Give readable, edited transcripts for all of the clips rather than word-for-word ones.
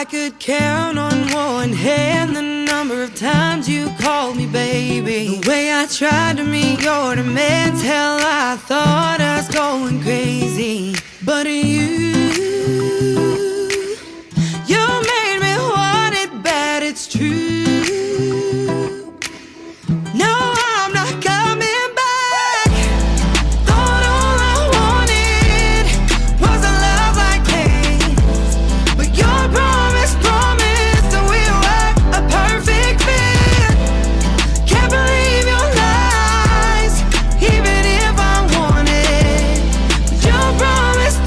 I could count on one hand the number of times you called me baby. The way I tried to meet your demands, hell, I thought I was going crazy. But you made me want it bad, it's true. No, I'm not coming back. Thought all I wanted was a love like this, but your promise that we were a perfect fit. Can't believe your lies, even if I wanted. Your promise,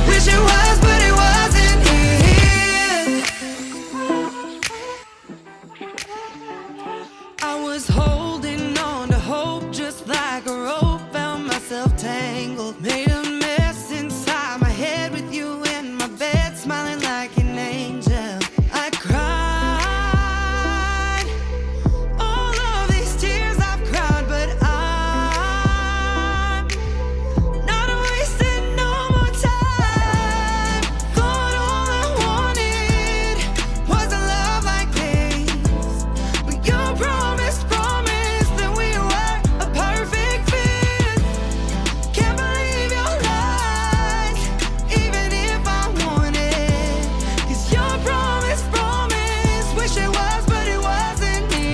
wish it was, but it wasn't it. I was holding on to hope just like a rope, found myself tangled, made a mess inside my head with you in my bed, smiling like an angel. I cried all of these tears I've cried, but I'm not wasting no more time. Thought all I wanted was a love like this, but your promise that we were a perfect fit. Can't believe your lies, even if I wanted. 'Cause your promise, wish it was, but it wasn't it.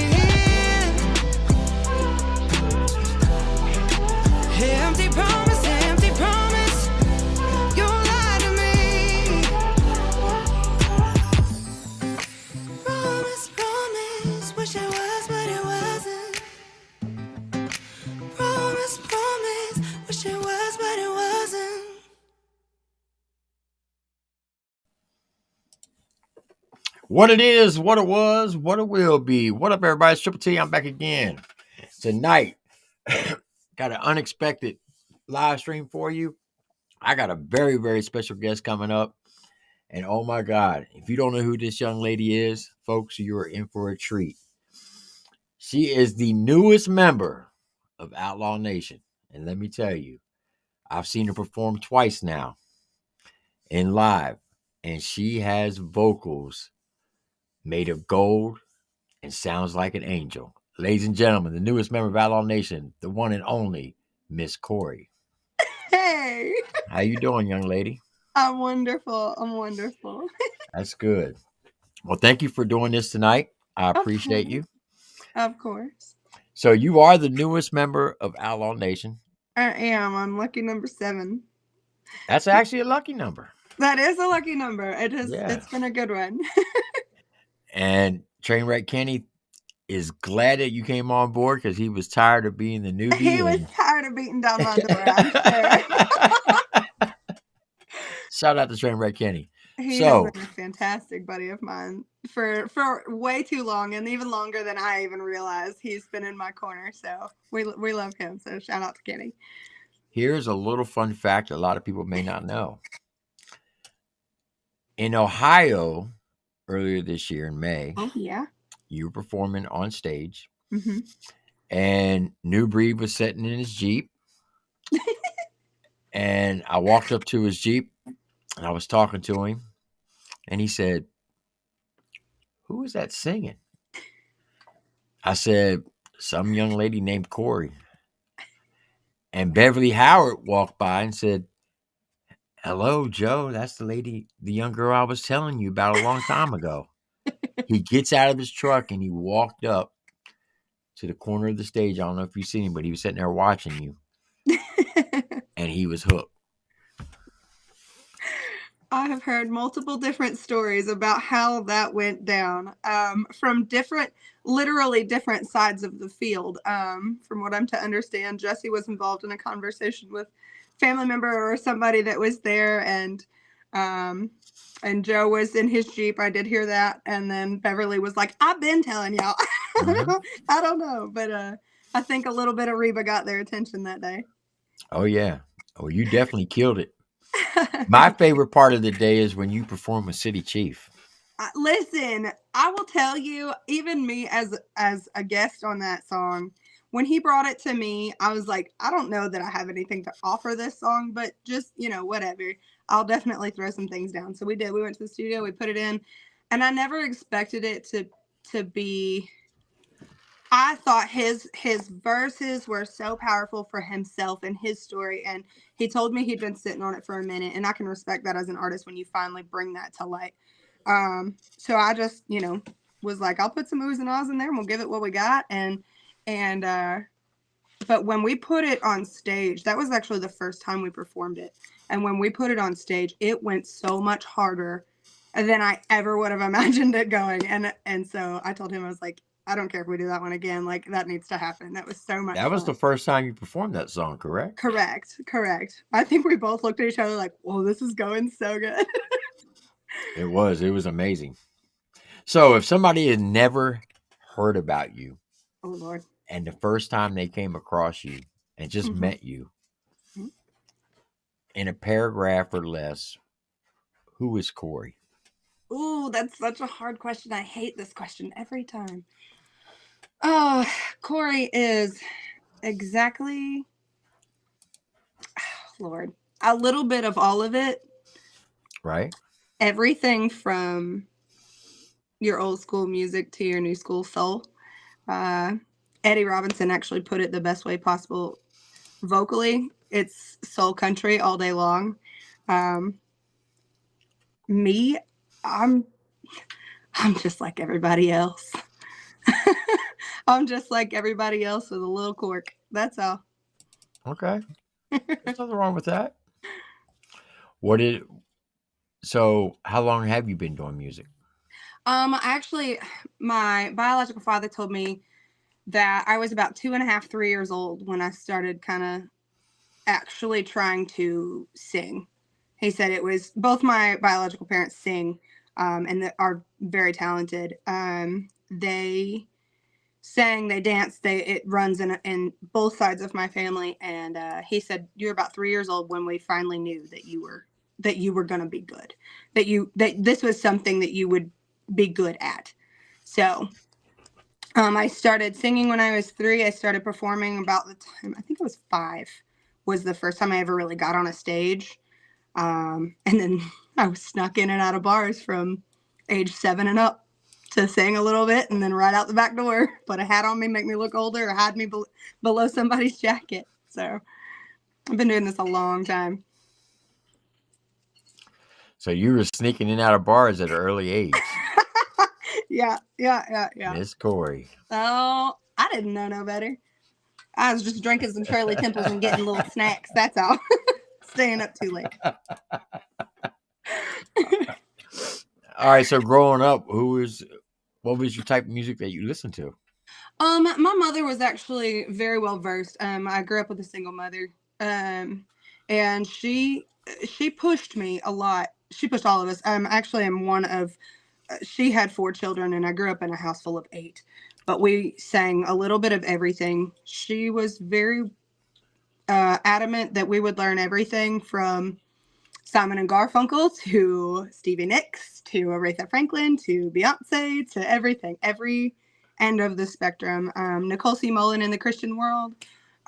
Empty promise, you lied to me. Promise, wish it was, but it wasn't. Promise, wish it was, but it wasn't. What it is, what it was, what it will be. What up, everybody? It's TripleT. I'm back again. Tonight, got an unexpected live stream for you. I got a very, very special guest coming up. And oh my God, if you don't know who this young lady is, folks, you are in for a treat. She is the newest member of Outlaw Nation. And let me tell you, I've seen her perform twice now in live. And she has vocals made of gold and sounds like an angel. Ladies and gentlemen, the newest member of Outlaw Nation, the one and only Miss Cori. Hey, How you doing, young lady? I'm wonderful. That's good. Well, thank you for doing this tonight. I appreciate you. Of course. So you are the newest member of Outlaw Nation. I am. I'm lucky number 7. That's actually a lucky number. That is a lucky number. It is. Yeah. It's been a good one. And Trainwreck Kenny is glad that you came on board because he was tired of being the newbie. He was tired of beating down my door, I'm sure. Shout out to Trainwreck Kenny. He has been a fantastic buddy of mine for way too long, and even longer than I even realized. He's been in my corner, so we love him. So shout out to Kenny. Here's a little fun fact a lot of people may not know. In Ohio, earlier this year in May, you were performing on stage, and New Breed was sitting in his Jeep, and I walked up to his Jeep, and I was talking to him, and he said, "Who is that singing?" I said, "Some young lady named Cori." And Beverly Howard walked by and said, "Hello, Joe. That's the lady, the young girl I was telling you about a long time ago." He gets out of his truck and he walked up to the corner of the stage. I don't know if you've seen him, but he was sitting there watching you. And he was hooked. I have heard multiple different stories about how that went down from literally different sides of the field. From what I'm to understand, Jesse was involved in a conversation with a family member or somebody that was there, and Joe was in his Jeep. I did hear that. And then Beverly was like, "I've been telling y'all." I don't know, but I think a little bit of Reba got their attention that day. Oh, yeah. Oh, you definitely killed it. My favorite part of the day is when you perform with City Chief. Listen, I will tell you, even me as a guest on that song, when he brought it to me, I was like, I don't know that I have anything to offer this song, but just, whatever. I'll definitely throw some things down. So we did. We went to the studio, we put it in, and I never expected it to be. I thought his verses were so powerful for himself and his story, and he told me he'd been sitting on it for a minute, and I can respect that as an artist when you finally bring that to light. So I just, was like, I'll put some oohs and ahs in there, and we'll give it what we got, and but when we put it on stage, that was actually the first time we performed it, and when we put it on stage, it went so much harder than I ever would have imagined it going, and so I told him, I was like, I don't care if we do that one again. Like, that needs to happen. That was so much That was fun. the first time you performed that song, correct? Correct. I think we both looked at each other like, whoa, this is going so good. It was amazing. So if somebody had never heard about you, Oh, Lord. and the first time they came across you and just met you, in a paragraph or less, who is Cori? Ooh, that's such a hard question. I hate this question every time. Oh, Cori is exactly, Lord, a little bit of all of it. Right? Everything from your old school music to your new school soul. Eddie Robinson actually put it the best way possible vocally. It's soul country all day long. Me, I'm just like everybody else. I'm just like everybody else with a little quirk. That's all. Okay. There's nothing wrong with that. So how long have you been doing music? Actually, my biological father told me that I was about 2.5, 3 years old when I started kind of actually trying to sing. He said it was both my biological parents sing, and they are very talented. They sang, they danced, it runs in both sides of my family. And he said, you're about 3 years old when we finally knew that you were going to be good, that this was something that you would be good at. So I started singing when I was 3. I started performing about the time, I think it was 5, was the first time I ever really got on a stage. And then I was snuck in and out of bars from age 7 and up to sing a little bit, and then right out the back door, put a hat on me, make me look older, or hide me below somebody's jacket. So I've been doing this a long time. So you were sneaking in and out of bars at an early age. Yeah. Miss Cori. Oh, I didn't know no better. I was just drinking some Shirley Temples and getting little snacks. That's all. Staying up too late. All right. So growing up, what was your type of music that you listened to? My mother was actually very well versed. I grew up with a single mother. And she pushed me a lot. She pushed all of us. Actually, I'm one of. She had 4 children, and I grew up in a house full of 8. But we sang a little bit of everything. She was very adamant that we would learn everything from Simon and Garfunkel to Stevie Nicks to Aretha Franklin to Beyonce to everything, every end of the spectrum. Nicole C. Mullen in the Christian world,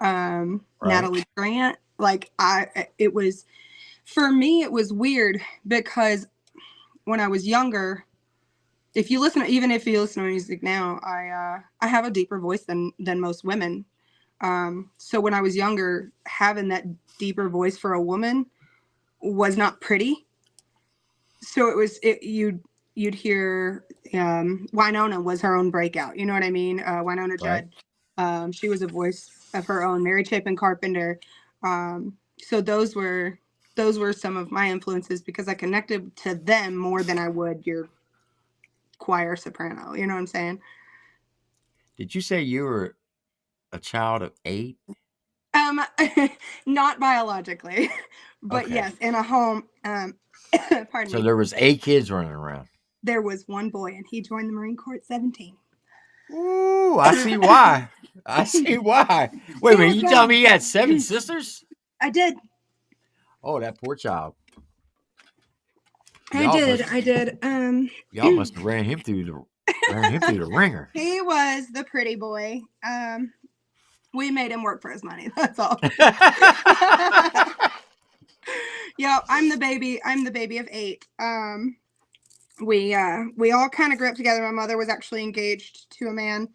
Right. Natalie Grant. It was, for me, it was weird because when I was younger, even if you listen to music now, I have a deeper voice than most women. So when I was younger, having that deeper voice for a woman was not pretty. So you'd hear Winona was her own breakout. You know what I mean? Winona Judd. Right. She was a voice of her own. Mary Chapin Carpenter. So those were some of my influences because I connected to them more than I would your choir soprano. You know what I'm saying? Did you say you were a child of 8? Not biologically, but Okay. yes, in a home. Pardon So me. there was 8 kids running around. There was one boy, and he joined the Marine Corps at 17. Ooh, I see why. I see why. Wait a minute, you telling me you had 7 sisters? I did. Oh, that poor child. I did. Y'all must have ran him through the ringer. He was the pretty boy. We made him work for his money. That's all. Yeah, I'm the baby. I'm the baby of 8. We all kind of grew up together. My mother was actually engaged to a man,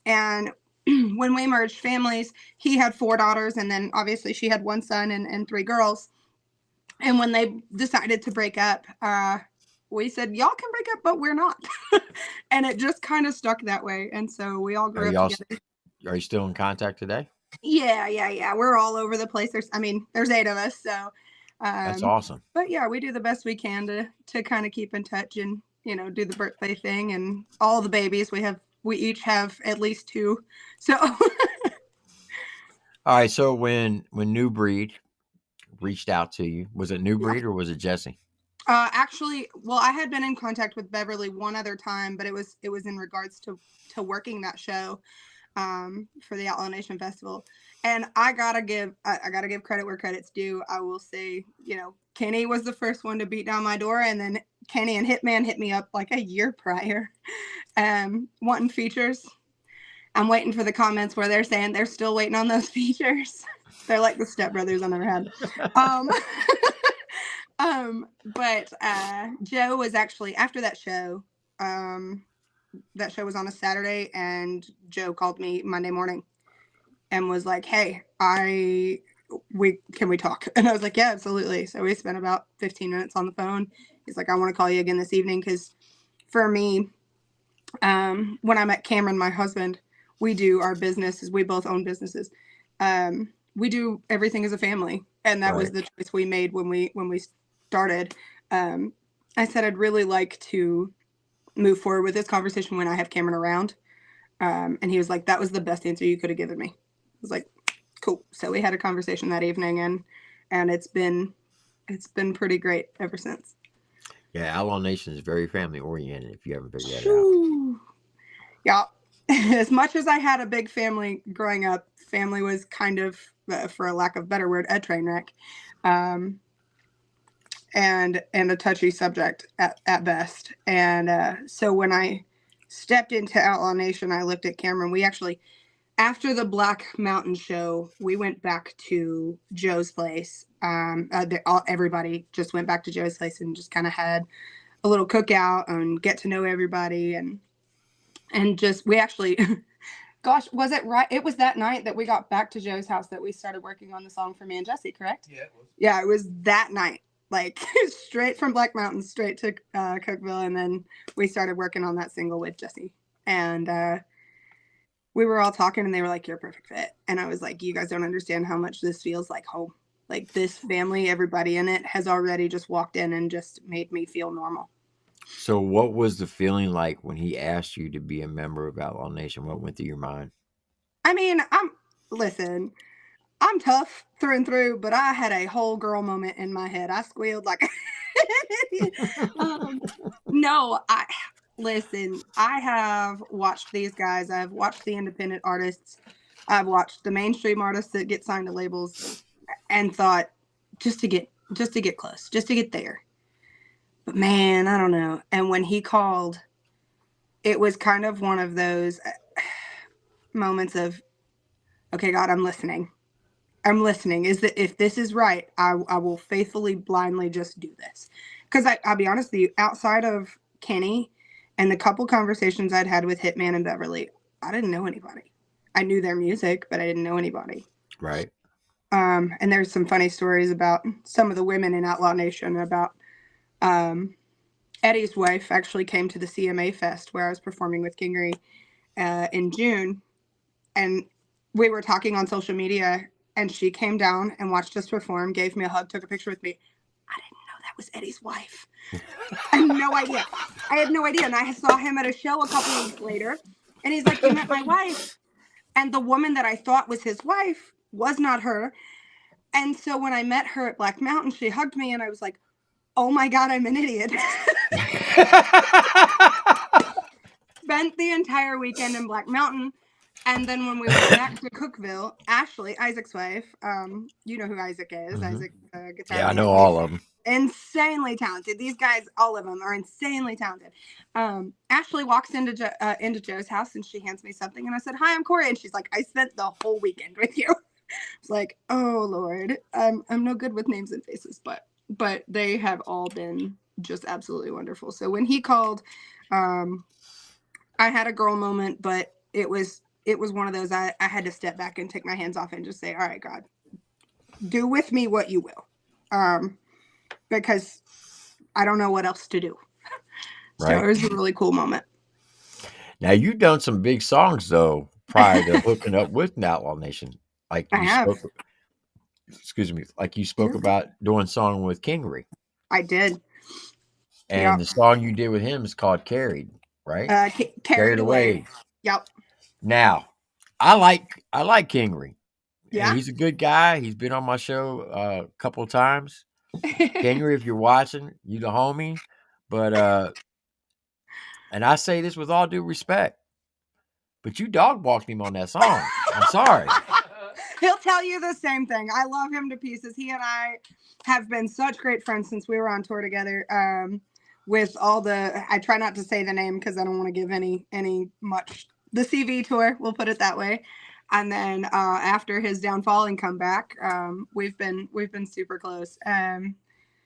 and when we merged families, he had 4 daughters, and then obviously she had 1 son and 3 girls. And when they decided to break up, we said, y'all can break up, but we're not. And it just kind of stuck that way. And so we all Are grew up y'all? together. Are you still in contact today? Yeah. We're all over the place. There's 8 of us. So, That's awesome. but yeah, we do the best we can to kind of keep in touch and, do the birthday thing and all the babies. We each have at least 2. So, All right. So when New Breed reached out to you, was it New Breed or was it Jesse? actually, well, I had been in contact with Beverly one other time, but it was in regards to working that show for the Outlaw Nation Festival. And I gotta give credit where credit's due. I will say, Kenny was the first one to beat down my door, and then Kenny and Hitman hit me up like a year prior, wanting features. I'm waiting for the comments where they're saying they're still waiting on those features. They're like the stepbrothers I never had. But Joe was actually after that show. That show was on a Saturday, and Joe called me Monday morning and was like, "Hey, can we talk?" And I was like, "Yeah, absolutely." So we spent about 15 minutes on the phone. He's like, "I want to call you again this evening because for me, when I met Cameron, my husband, we do our businesses. We both own businesses. We do everything as a family, and that was the choice we made when we started. I said I'd really like to move forward with this conversation when I have Cameron around. And he was like, that was the best answer you could have given me. I was like, cool. So we had a conversation that evening, and it's been pretty great ever since. Yeah, Outlaw Nation is very family oriented. If you haven't figured that out. Yeah. As much as I had a big family growing up, family was kind of, for a lack of a better word, a train wreck. And a touchy subject at best. And so when I stepped into Outlaw Nation, I looked at Cameron. We actually, after the Black Mountain show, we went back to Joe's place. Everybody just went back to Joe's place and just kind of had a little cookout and get to know everybody. And just, we actually, gosh, was it right? It was that night that we got back to Joe's house that we started working on the song for me and Jesse, correct? Yeah, it was. Yeah, it was that night. Like straight from Black Mountain, straight to Cookeville, and then we started working on that single with Jesse. And we were all talking, and they were like, "You're a perfect fit." And I was like, "You guys don't understand how much this feels like home. Like this family, everybody in it has already just walked in and just made me feel normal." So, what was the feeling like when he asked you to be a member of Outlaw Nation? What went through your mind? I mean, I'm tough through and through, but I had a whole girl moment in my head. I squealed like, no, listen, I have watched these guys. I've watched the independent artists. I've watched the mainstream artists that get signed to labels and thought just to get close, just to get there. But man, I don't know. And when he called, it was kind of one of those moments of, okay, God, I'm listening. I'm listening. Is that if this is right, I will faithfully, blindly just do this. Because I'll be honest with you, outside of Kenny and the couple conversations I'd had with Hitman and Beverly, I didn't know anybody. I knew their music, but I didn't know anybody. Right. And there's some funny stories about some of the women in Outlaw Nation. About Eddie's wife actually came to the CMA Fest where I was performing with Kingery in June, and we were talking on social media. And she came down and watched us perform, gave me a hug, took a picture with me. I didn't know that was Eddie's wife. I had no idea. And I saw him at a show a couple weeks later. And he's like, you met my wife. And the woman that I thought was his wife was not her. And so when I met her at Black Mountain, she hugged me. And I was like, oh my God, I'm an idiot. Spent the entire weekend in Black Mountain. And then when we went back to Cookeville, Ashley, Isaac's wife, you know who Isaac is. Mm-hmm. Isaac, guitar. Yeah, I know all of them. Insanely talented. These guys, all of them, are insanely talented. Ashley walks into Joe's house and she hands me something, and I said, "Hi, I'm Cori," and she's like, "I spent the whole weekend with you." It's like, oh Lord, I'm no good with names and faces, but but they have all been just absolutely wonderful. So when he called, I had a girl moment, but it was one of those I had to step back and take my hands off and just say, all right, God, do with me what you will. Because I don't know what else to do. So it was a really cool moment. Now, you've done some big songs, though, prior to hooking up with Outlaw Nation. Like I you have. Like you spoke about doing a song with Cori. I did. And the song you did with him is called Carried, right? Carried Away. Yep. Now, I like Cori. Yeah. He's a good guy. He's been on my show a couple of times. Cori, if you're watching, you the homie. But and I say this with all due respect, but you dog walked him on that song. I'm sorry. He'll tell you the same thing. I love him to pieces. He and I have been such great friends since we were on tour together. With all the, I try not to say the name because I don't want to give any the CV tour, we'll put it that way. And then after his downfall and comeback, we've been super close.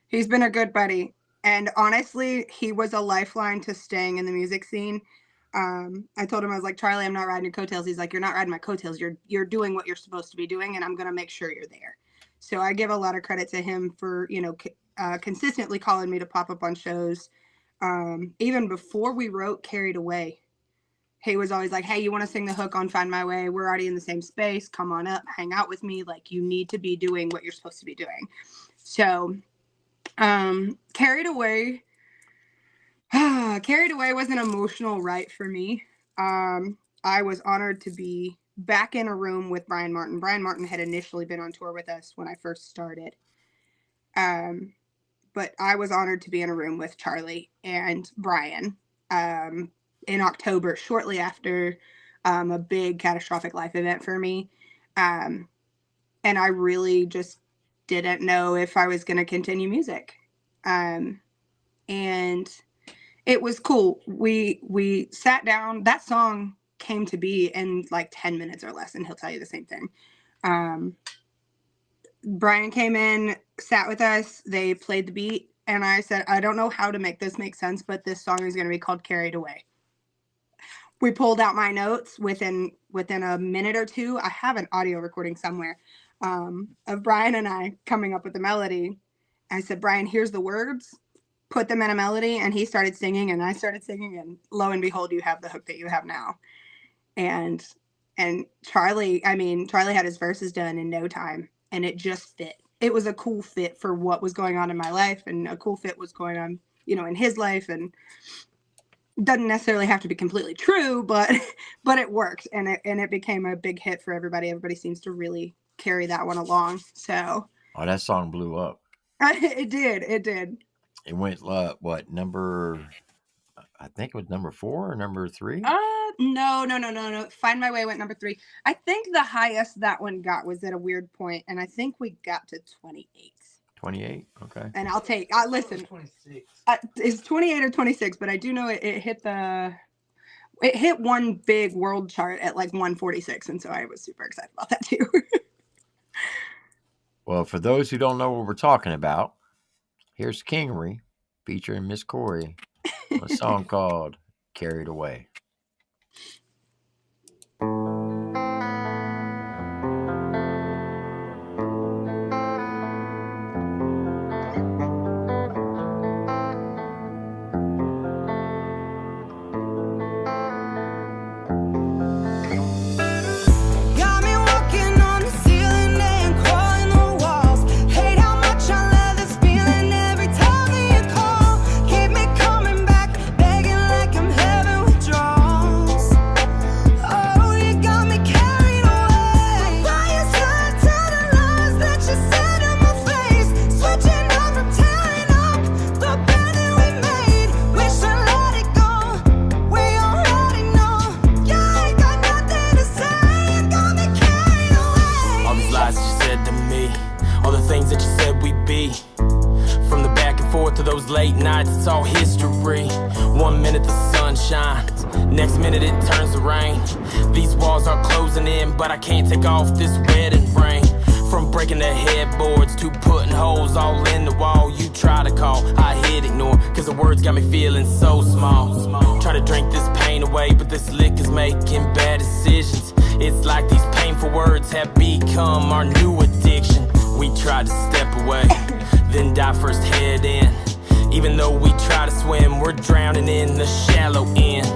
He's been a good buddy. And honestly, he was a lifeline to staying in the music scene. I told him, I was like, Charlie, I'm not riding your coattails. He's like, you're not riding my coattails. You're doing what you're supposed to be doing, and I'm going to make sure you're there. So I give a lot of credit to him for, consistently calling me to pop up on shows. Even before we wrote Carried Away, he was always like, hey, you want to sing the hook on Find My Way? We're already in the same space. Come on up, hang out with me. Like, you need to be doing what you're supposed to be doing. So Carried Away was an emotional ride for me. I was honored to be back in a room with Brian Martin. Brian Martin had initially been on tour with us when I first started. But I was honored to be in a room with Charlie and Brian in October, shortly after a big catastrophic life event for me. And I really just didn't know if I was going to continue music. And it was cool. We sat down. That song came to be in like 10 minutes or less, and he'll tell you the same thing. Brian came in, sat with us. They played the beat, and I said, I don't know how to make this make sense, but this song is going to be called Carried Away. We pulled out my notes within a minute or two. I have an audio recording somewhere of Brian and I coming up with the melody. I said, Brian, here's the words. Put them in a melody, and he started singing, and I started singing, and lo and behold, you have the hook that you have now. And Charlie had his verses done in no time, and it just fit. It was a cool fit for what was going on in my life, and a cool fit was going on, in his life, and doesn't necessarily have to be completely true, but it worked, and it became a big hit for everybody. Everybody seems to really carry that one along. So that song blew up. It did. It went what number? I think it was number 4 or number 3. No. Find My Way went number 3. I think the highest that one got was at a weird point, and I think we got to 28. 28, okay. And listen. 26. It's 28 or 26, but I do know it hit one big world chart at like 146, and so I was super excited about that too. Well, for those who don't know what we're talking about, here's Cori featuring Miss Cori, a song called Carried Away. Got me walking on the ceiling and crawling the walls. Hate how much I love this feeling every time that you call. Keep me coming back, begging like I'm having withdrawals. Oh, you got me carried away by your side to the lies that you said in my face. Switching up from tearing up the bed that we made. Wish I let it go. We already know. Yeah, I ain't got nothing to say. You got me carried away. All these lies that you said to me, all the things that you said we'd be. From the back and forth to those late nights, it's all history. 1 minute the sun shines, next minute it turns to rain. These walls are closing in, but I can't take off this wedding ring. From breaking the headboards to putting holes all in the wall. You try to call, I hit ignore, cause the words got me feeling so small. Try to drink this pain away, but this liquor's making bad decisions. It's like these painful words have become our new addiction. We tried to step away, then dive first head in. Even though we try to swim, we're drowning in the shallow end.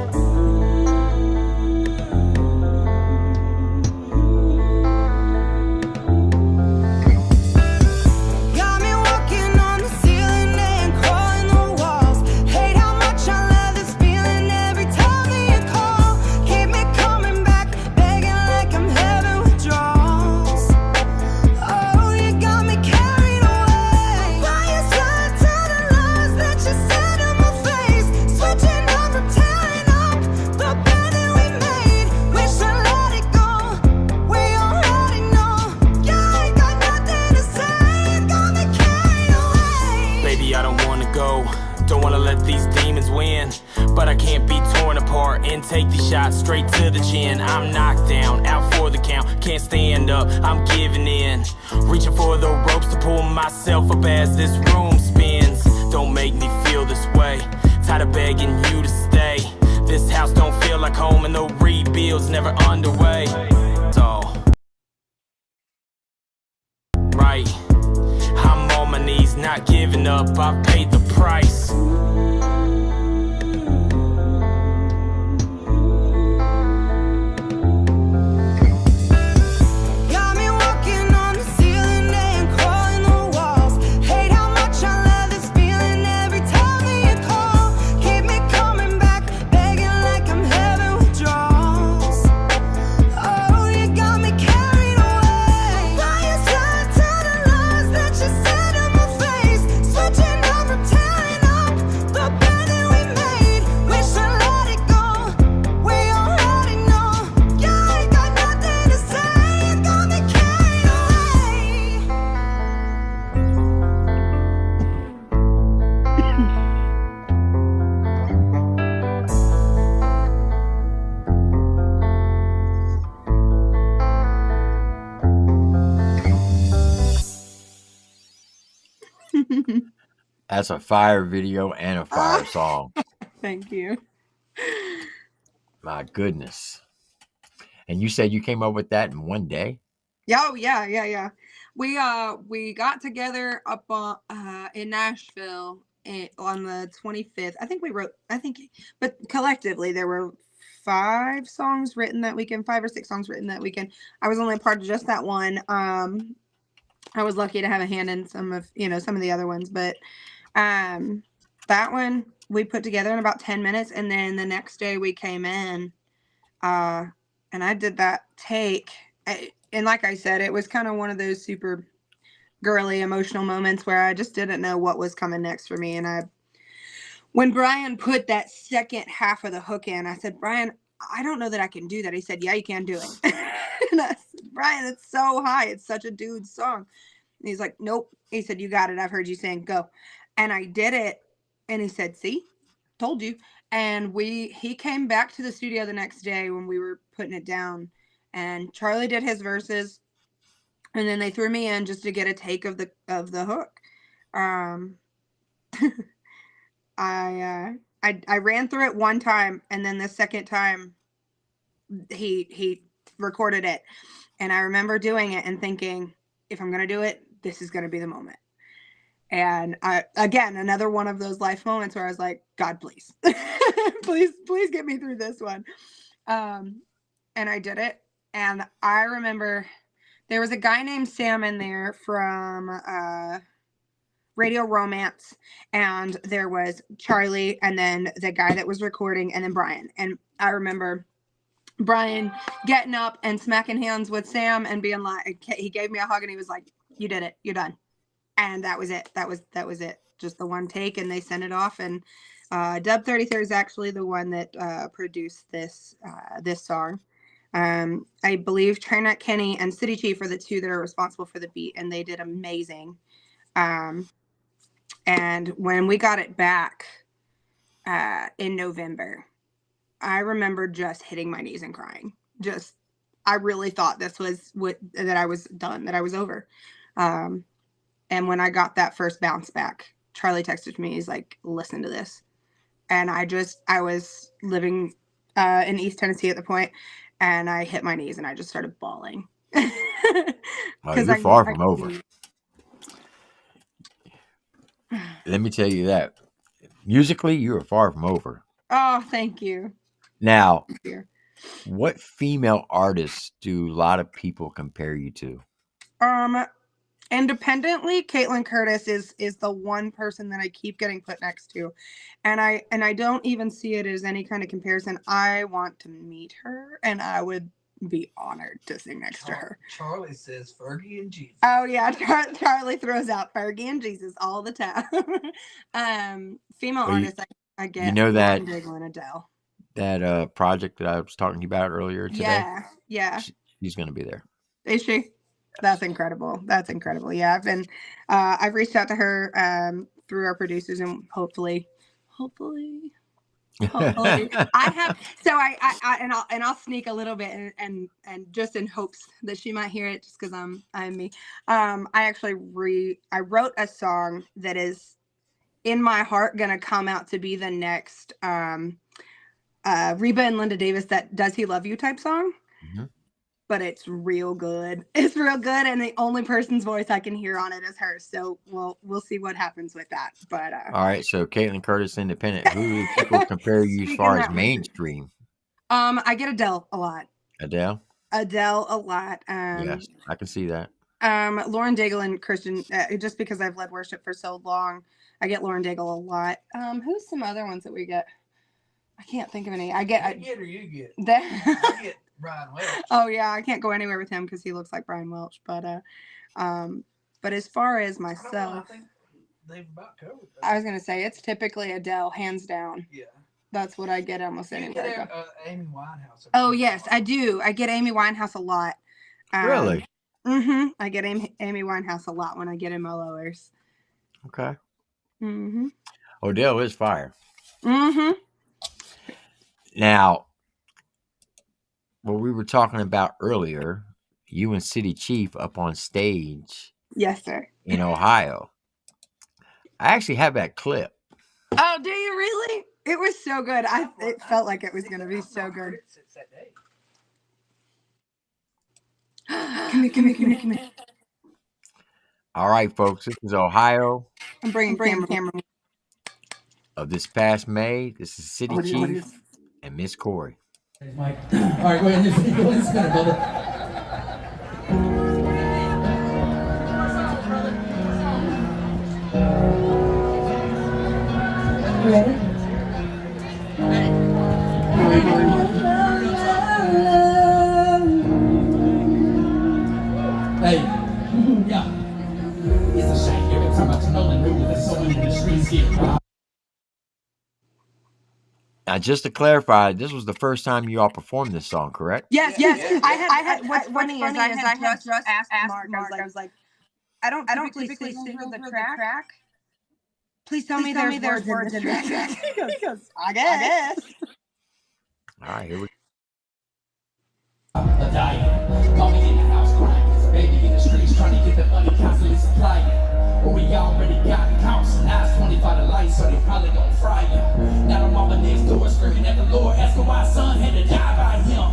Got me walking on the ceiling and crawling the walls. Hate how much I love this feeling every time that you call. Keep me coming back, begging like I'm having withdrawals. Oh, you got me carried away by your side to the lies that you said in my face. Switching up from tearing up the bed that we made. Wish I let it go. We already know. Yeah, I got nothing to say. You got me carried away. Baby, I don't wanna go, don't wanna let these demons win. But I can't be torn apart and take these shots straight to the chin. I'm knocked down, out for the count, can't stand up, I'm giving in. Reaching for the ropes to pull myself up as this room spins. Don't make me feel this way, tired of begging you to stay. This house don't feel like home and the rebuild's never underway. It's all right, I'm on my knees, not giving up, I've paid the price. Got me walking on the ceiling and crawling the walls. Hate how much I love this feeling every time that you call. Keep me coming back, begging like I'm having withdrawals. Oh, you got me carried away by your side to the lies that you said in my face. Switching up from tearing up the bed that we made. Wish I let it go. We already know. Yeah, I got nothing to say. You got me carried away. That's a fire video and a fire song. Thank you. My goodness. And you said you came up with that in one day? Oh yeah. We got together up on in Nashville on the 25th. But collectively there were 5 songs written that weekend, 5 or 6 songs written that weekend. I was only a part of just that one. I was lucky to have a hand in some of the other ones, but that one we put together in about 10 minutes, and then the next day we came in and I did that take. And like I said, it was kind of one of those super girly emotional moments where I just didn't know what was coming next for me. And when Brian put that second half of the hook in, I said, Brian, I don't know that I can do that. He said, yeah, you can do it. And I said, Brian, it's so high. It's such a dude song. And he's like, nope. He said, you got it. I've heard you sing. Go. And I did it. And he said, see, told you. And he came back to the studio the next day when we were putting it down, and Charlie did his verses, and then they threw me in just to get a take of the hook. I ran through it one time, and then the second time he recorded it, and I remember doing it and thinking, if I'm gonna do it, this is gonna be the moment. And again, another one of those life moments where I was like, God, please, please get me through this one. And I did it. And I remember there was a guy named Sam in there from Radio Romance, and there was Charlie, and then the guy that was recording, and then Brian. And I remember Brian getting up and smacking hands with Sam and being like, he gave me a hug and he was like, you did it, you're done. And that was it. That was it. Just the one take, and they sent it off. And Dub 33 is actually the one that produced this song. I believe Trinette Kenny and City Chief are the two that are responsible for the beat, and they did amazing. And when we got it back in November, I remember just hitting my knees and crying. I really thought this was that I was done, that I was over. And when I got that first bounce back, Charlie texted me. He's like, listen to this. And I was living in East Tennessee at the point, and I hit my knees and I just started bawling. You're far from over. Let me tell you that. Musically, you are far from over. Oh, thank you. Now, what female artists do a lot of people compare you to? Independently, Caitlin Curtis is the one person that I keep getting put next to, and I don't even see it as any kind of comparison. I want to meet her, and I would be honored to sing next to her. Charlie says Fergie and Jesus. Oh yeah, Charlie throws out Fergie and Jesus all the time. Female artists, I get. You know that and Adele. That project that I was talking about earlier today. Yeah. She's going to be there. Is she? That's incredible. That's incredible. Yeah, I've reached out to her through our producers, and hopefully I have. So I'll sneak a little bit and just in hopes that she might hear it, just because I'm me. I wrote a song that is in my heart gonna come out to be the next Reba and Linda Davis that Does He Love You type song. Mm-hmm. But it's real good. It's real good, and the only person's voice I can hear on it is hers. So we'll see what happens with that. But all right. So Caitlin Curtis, independent. Who do people compare you as far as mainstream? I get Adele a lot. Adele a lot. Yes, I can see that. Lauren Daigle and Christian. Just because I've led worship for so long, I get Lauren Daigle a lot. Who's some other ones that we get? I can't think of any. I get. You get. I get Brian Welch. Oh yeah, I can't go anywhere with him because he looks like Brian Welch. But as far as myself, I think they've about covered that. I was gonna say it's typically Adele, hands down. Yeah, that's what I get almost anywhere. Get Amy Winehouse. Oh yes, I do. I get Amy Winehouse a lot. Really? Mm-hmm. I get Amy Winehouse a lot when I get in my lowers. Okay. Mm-hmm. Odell is fire. Mm-hmm. Now, what we were talking about earlier, you and City Chief up on stage. Yes, sir. In Ohio. I actually have that clip. Oh, do you really? It was so good. It felt like it was going to be so good. Come here. All right, folks. This is Ohio. I'm bringing camera. Of this past May, this is City Chief and Miss Cori. Mike. All right, go ahead and spin it, brother. Ready? Hey, yeah. It's a shame every time I turn on the news, there's so many in the streets get robbed. Now, just to clarify, this was the first time you all performed this song, correct? Yes. I had. What's funny is I had just asked Mark. I was like, I don't typically sing with the track. Please tell me there's words in the track. Because I guess. All right, here we go. A dying, mommy in the house crying, baby in the streets trying to get the money constantly supplying. But we already got counts and eyes 25 to light, so they probably gon' fry you. Now the mama next door screaming at the Lord, asking why son had to die by him.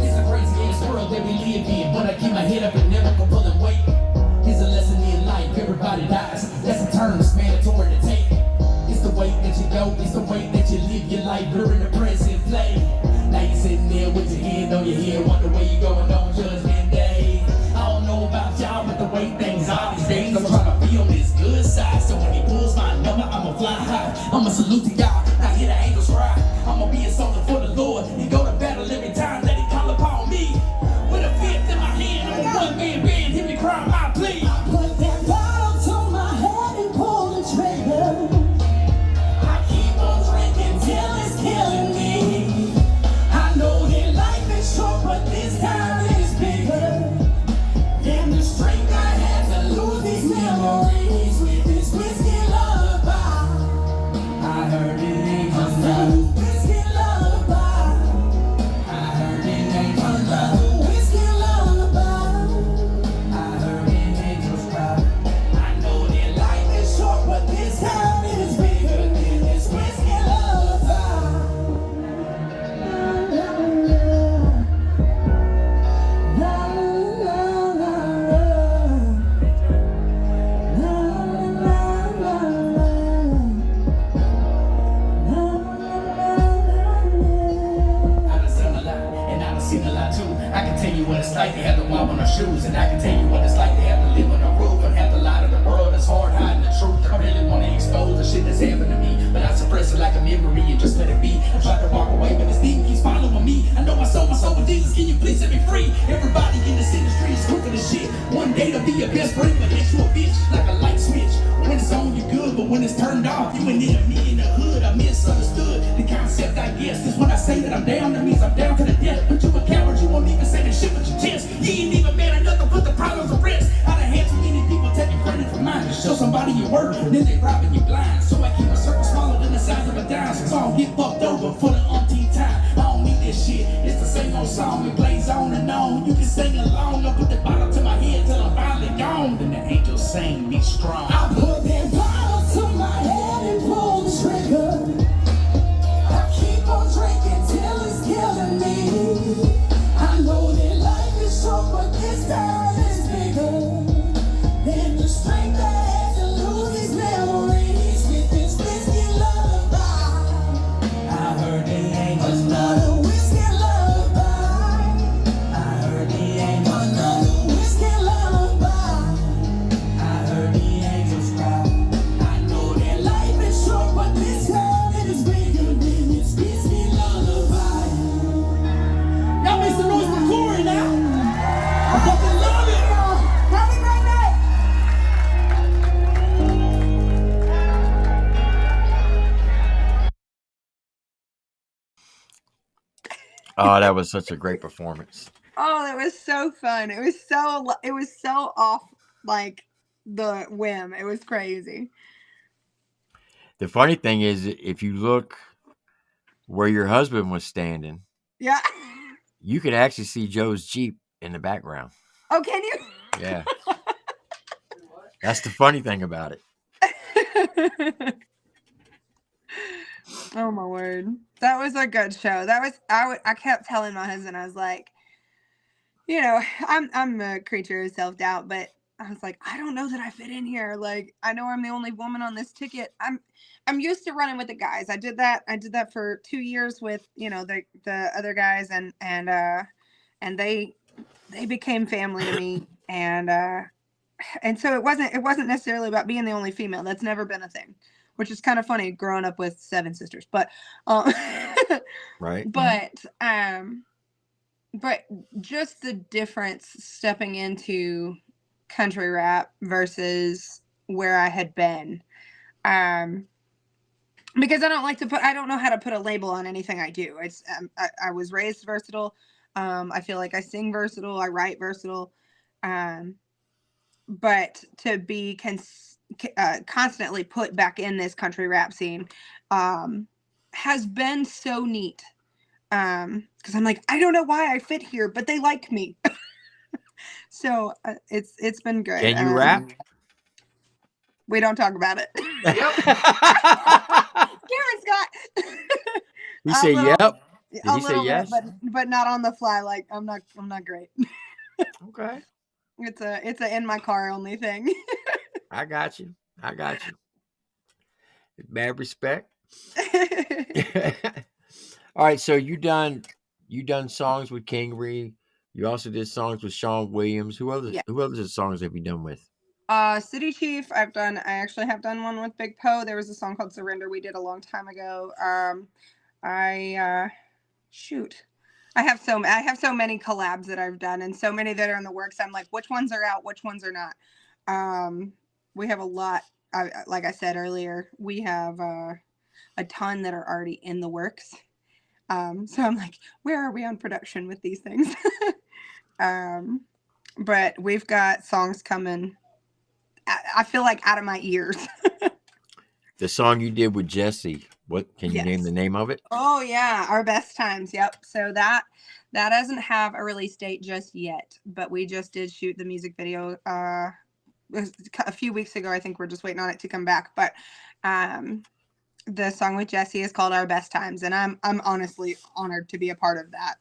It's a crazy ass world that we live in, but I keep my head up and never go pulling weight. Here's a lesson in life, everybody dies. That's a turn, it's mandatory to take. It's the way that you go, it's the way that you live your life during the present play. Now you sitting there with your hand on your head, wonder where you going on Judgment Day. I don't know about y'all, but the way things are these days, I'm trying to be on this good side. So when he pulls my number, I'ma fly high. I'ma salute to y'all, now hear the angels cry. I'ma be a soldier for the Lord and go to battle every time that he call upon me. With a fifth in my hand, I'm a one-man band, hear me cry my plea. Put that bottle to my head and pull the trigger. I keep on drinking till it's killing me. I know that life is short, but this time I can tell you what it's like to have to walk on her shoes, and I can tell you what it's like to have to live on a roof and have to lie to the world. It's hard hiding the truth. I really want to expose the shit that's happened to me, but I suppress it like a memory and just let it be. I tried to walk away, but this demon keeps following me. I know I sold my soul with Jesus. Can you please set me free? Everybody in this industry is crooked as shit. One day to be your best friend, but next you a bitch like a light switch. When it's on, you good, but when it's turned off, you ain't near me in the hood. I misunderstood the concept, I guess. Is when I say that I'm down, that means I'm down to the death. But you a coward, you won't even say that shit with your chest. You ain't even man enough to put the problems to rest. I done had too many people taking credit for mine to show somebody your work, then they robbing you blind. So I keep a circle smaller than the size of a dime, so I don't get fucked over for the umpteenth time. I don't need this shit, it's the same old song. It plays on and on. You can sing along. I put the bottle to my head till I'm finally gone. Then the angels sing, be strong. I put that bottle to my head and pull the trigger. I keep on drinking till it's killing me. I know that life is short, but this time is bigger than the strength I had to lose these memories with this whiskey lullaby. I heard the angels Another whiskey lullaby. I heard the angels Another whiskey lullaby. I heard the angels cry. I know that life is short, but this time it is bigger than this whiskey lullaby. Y'all make some noise for Cori now. I fucking love it. Have a great night. Oh, that was such a great performance. Oh, it was so fun. It was so off like the whim. It was crazy. The funny thing is, if you look where your husband was standing, Yeah. you could actually see Joe's Jeep in the background. Oh, can you? Yeah. That's the funny thing about it. Oh my word. That was a good show. That was I kept telling my husband, I was like, you know, I'm a creature of self-doubt, but I was like, I don't know that I fit in here. Like, I know I'm the only woman on this ticket. I'm used to running with the guys. I did that for 2 years with, you know, the other guys, and they became family to me, and so it wasn't necessarily about being the only female. That's never been a thing, which is kind of funny growing up with 7 sisters. But Right. but just the difference stepping into country rap versus where I had been. Because I don't know how to put a label on anything I do. I was raised versatile. I feel like I sing versatile. I write versatile. But to be constantly put back in this country rap scene has been so neat. Because I'm like, I don't know why I fit here, but they like me. So it's been good. Can you rap? We don't talk about it. Cameron Scott. He said, little- "Yep." Did a he say little yes? bit, but not on the fly. Like I'm not great. Okay, It's a in my car only thing. I got you. Bad respect. All right, so you done songs with Kingery. You also did songs with Sean Williams. Who other Yeah. songs have you done with? City Chief, I actually have done one with Big Poe. There was a song called Surrender we did a long time ago. I have so many collabs that I've done, and so many that are in the works. I'm like, which ones are out, which ones are not. We have a lot. Like I said earlier, we have a ton that are already in the works. So I'm like, where are we on production with these things? But we've got songs coming. I feel like out of my ears. The song you did with Jesse. What can you Yes. name the name of it? Oh yeah, Our Best Times. Yep. So that doesn't have a release date just yet, but we just did shoot the music video a few weeks ago. I think we're just waiting on it to come back. But the song with Jesse is called Our Best Times, and I'm honestly honored to be a part of that.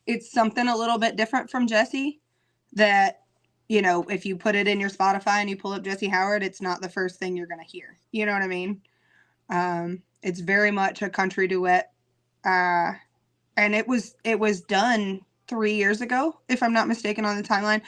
It's something a little bit different from Jesse that, you know, if you put it in your Spotify and you pull up Jesse Howard, it's not the first thing you're going to hear. You know what I mean? It's very much a country duet. And it was done 3 years ago, if I'm not mistaken on the timeline.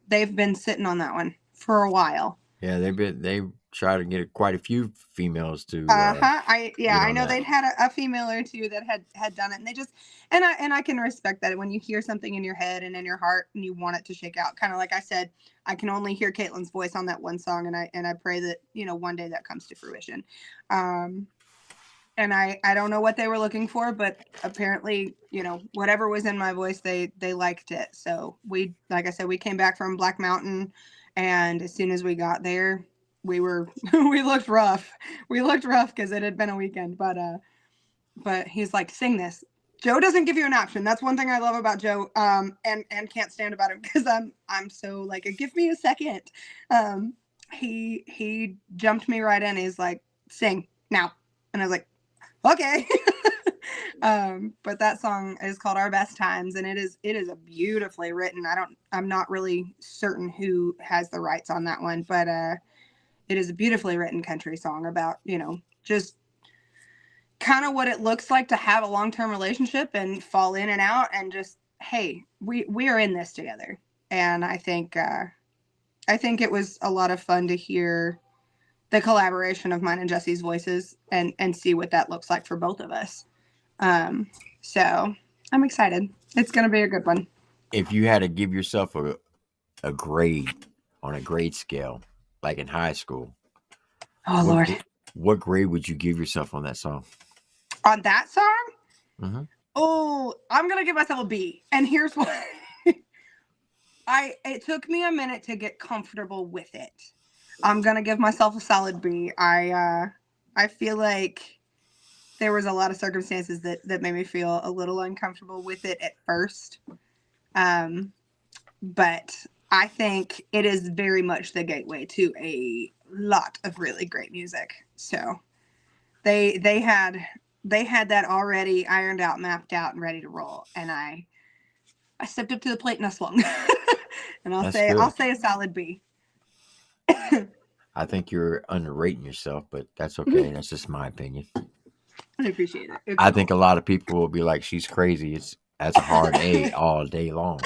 They've been sitting on that one for a while. Yeah, they tried to get quite a few females to I get on know that. they'd had a female or two that had done it, and they just and I can respect that when you hear something in your head and in your heart and you want it to shake out. Kind of like I said, I can only hear Caitlin's voice on that one song, and I pray that one day that comes to fruition. And I don't know what they were looking for, but apparently whatever was in my voice, they liked it. So we, like I said, we came back from Black Mountain, and as soon as we got there, we were we looked rough. We looked rough because it had been a weekend. But he's like, sing this. Joe doesn't give you an option. That's one thing I love about Joe. And can't stand about him because I'm so like, give me a second. He jumped me right in. He's like, sing now, and I was like, okay. But that song is called Our Best Times, and it is a beautifully written. I'm not really certain who has the rights on that one, but it is a beautifully written country song about just kind of what it looks like to have a long-term relationship and fall in and out, and just, hey, we are in this together. And I think it was a lot of fun to hear the collaboration of mine and Jesse's voices and see what that looks like for both of us. So I'm excited. It's going to be a good one. If you had to give yourself a grade on a grade scale, like in high school, Oh, Lord. what grade would you give yourself on that song? On that song? Mm-hmm. Oh, I'm going to give myself a B. And here's why. It took me a minute to get comfortable with it. I'm going to give myself a solid B. I feel like there was a lot of circumstances that made me feel a little uncomfortable with it at first. But I think it is very much the gateway to a lot of really great music. So they had that already ironed out, mapped out, and ready to roll. And I stepped up to the plate and I swung. And I'll say a solid B. I think you're underrating yourself, but that's okay. That's just my opinion. I appreciate it. It's I cool. think a lot of people will be like, she's crazy. That's a hard A all day long.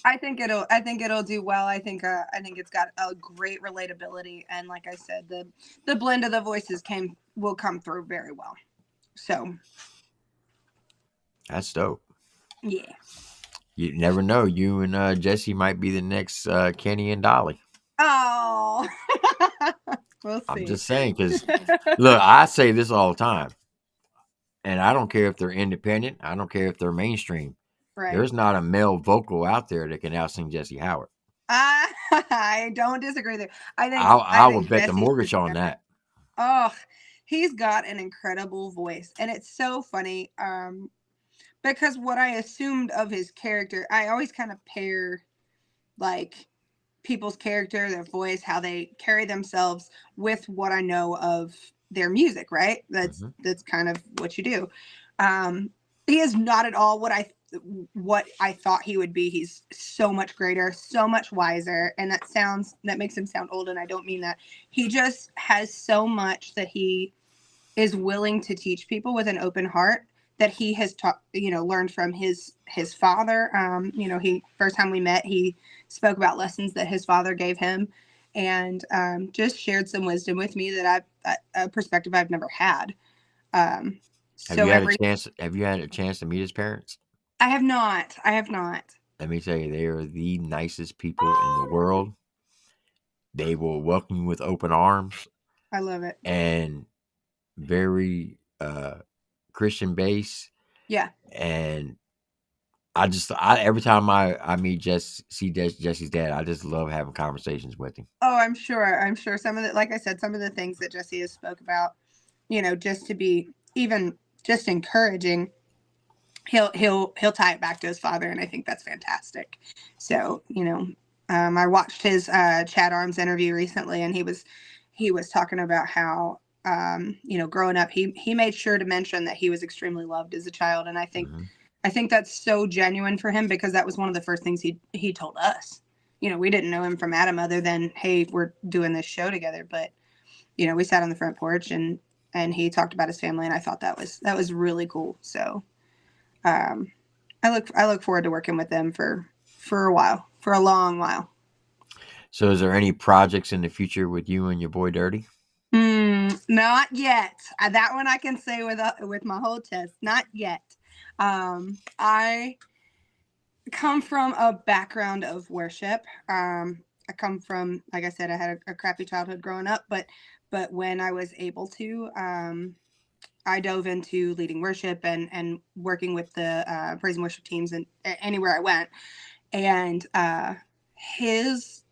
I think it'll do well. I think it's got a great relatability, and like I said, the blend of the voices will come through very well. So That's dope. yeah. You never know. You and Jesse might be the next Kenny and Dolly. Oh, we'll see. I'm just saying, because look, I say this all the time, and I don't care if they're independent. I don't care if they're mainstream. Right. There's not a male vocal out there that can out-sing Jesse Howard. I don't disagree there. I think would bet the Jesse's mortgage on different. that. Oh, he's got an incredible voice, and it's so funny. Because what I assumed of his character, I always kind of pair like people's character, their voice, how they carry themselves with what I know of their music, right? That's kind of what you do. He is not at all what I thought he would be. He's so much greater, so much wiser, and that makes him sound old, and I don't mean that. He just has so much that he is willing to teach people with an open heart that he has learned from his father. He first time we met, he spoke about lessons that his father gave him, and just shared some wisdom with me that a perspective I've never had. Have you had a chance to meet his parents? I have not. Let me tell you, they are the nicest people in the world. They will welcome you with open arms. I love it. And very Christian base. Yeah. And every time I meet Jesse's dad, I just love having conversations with him. Oh, I'm sure some of the, like I said, some of the things that Jesse has spoke about, just to be even just encouraging, he'll tie it back to his father, and I think that's fantastic. So, I watched his Chad Arms interview recently, and he was talking about how growing up, he made sure to mention that he was extremely loved as a child, and I think that's so genuine for him, because that was one of the first things he told us. We didn't know him from Adam other than, hey, we're doing this show together, but we sat on the front porch and he talked about his family, and I thought that was really cool. So I look forward to working with them for a while, for a long while. So, is there any projects in the future with you and your boy Dirty? Not yet. That one I can say with my whole chest. Not yet. I come from a background of worship. I come from, like I said, I had a crappy childhood growing up, but when I was able to, I dove into leading worship and working with the praise and worship teams and anywhere I went. And his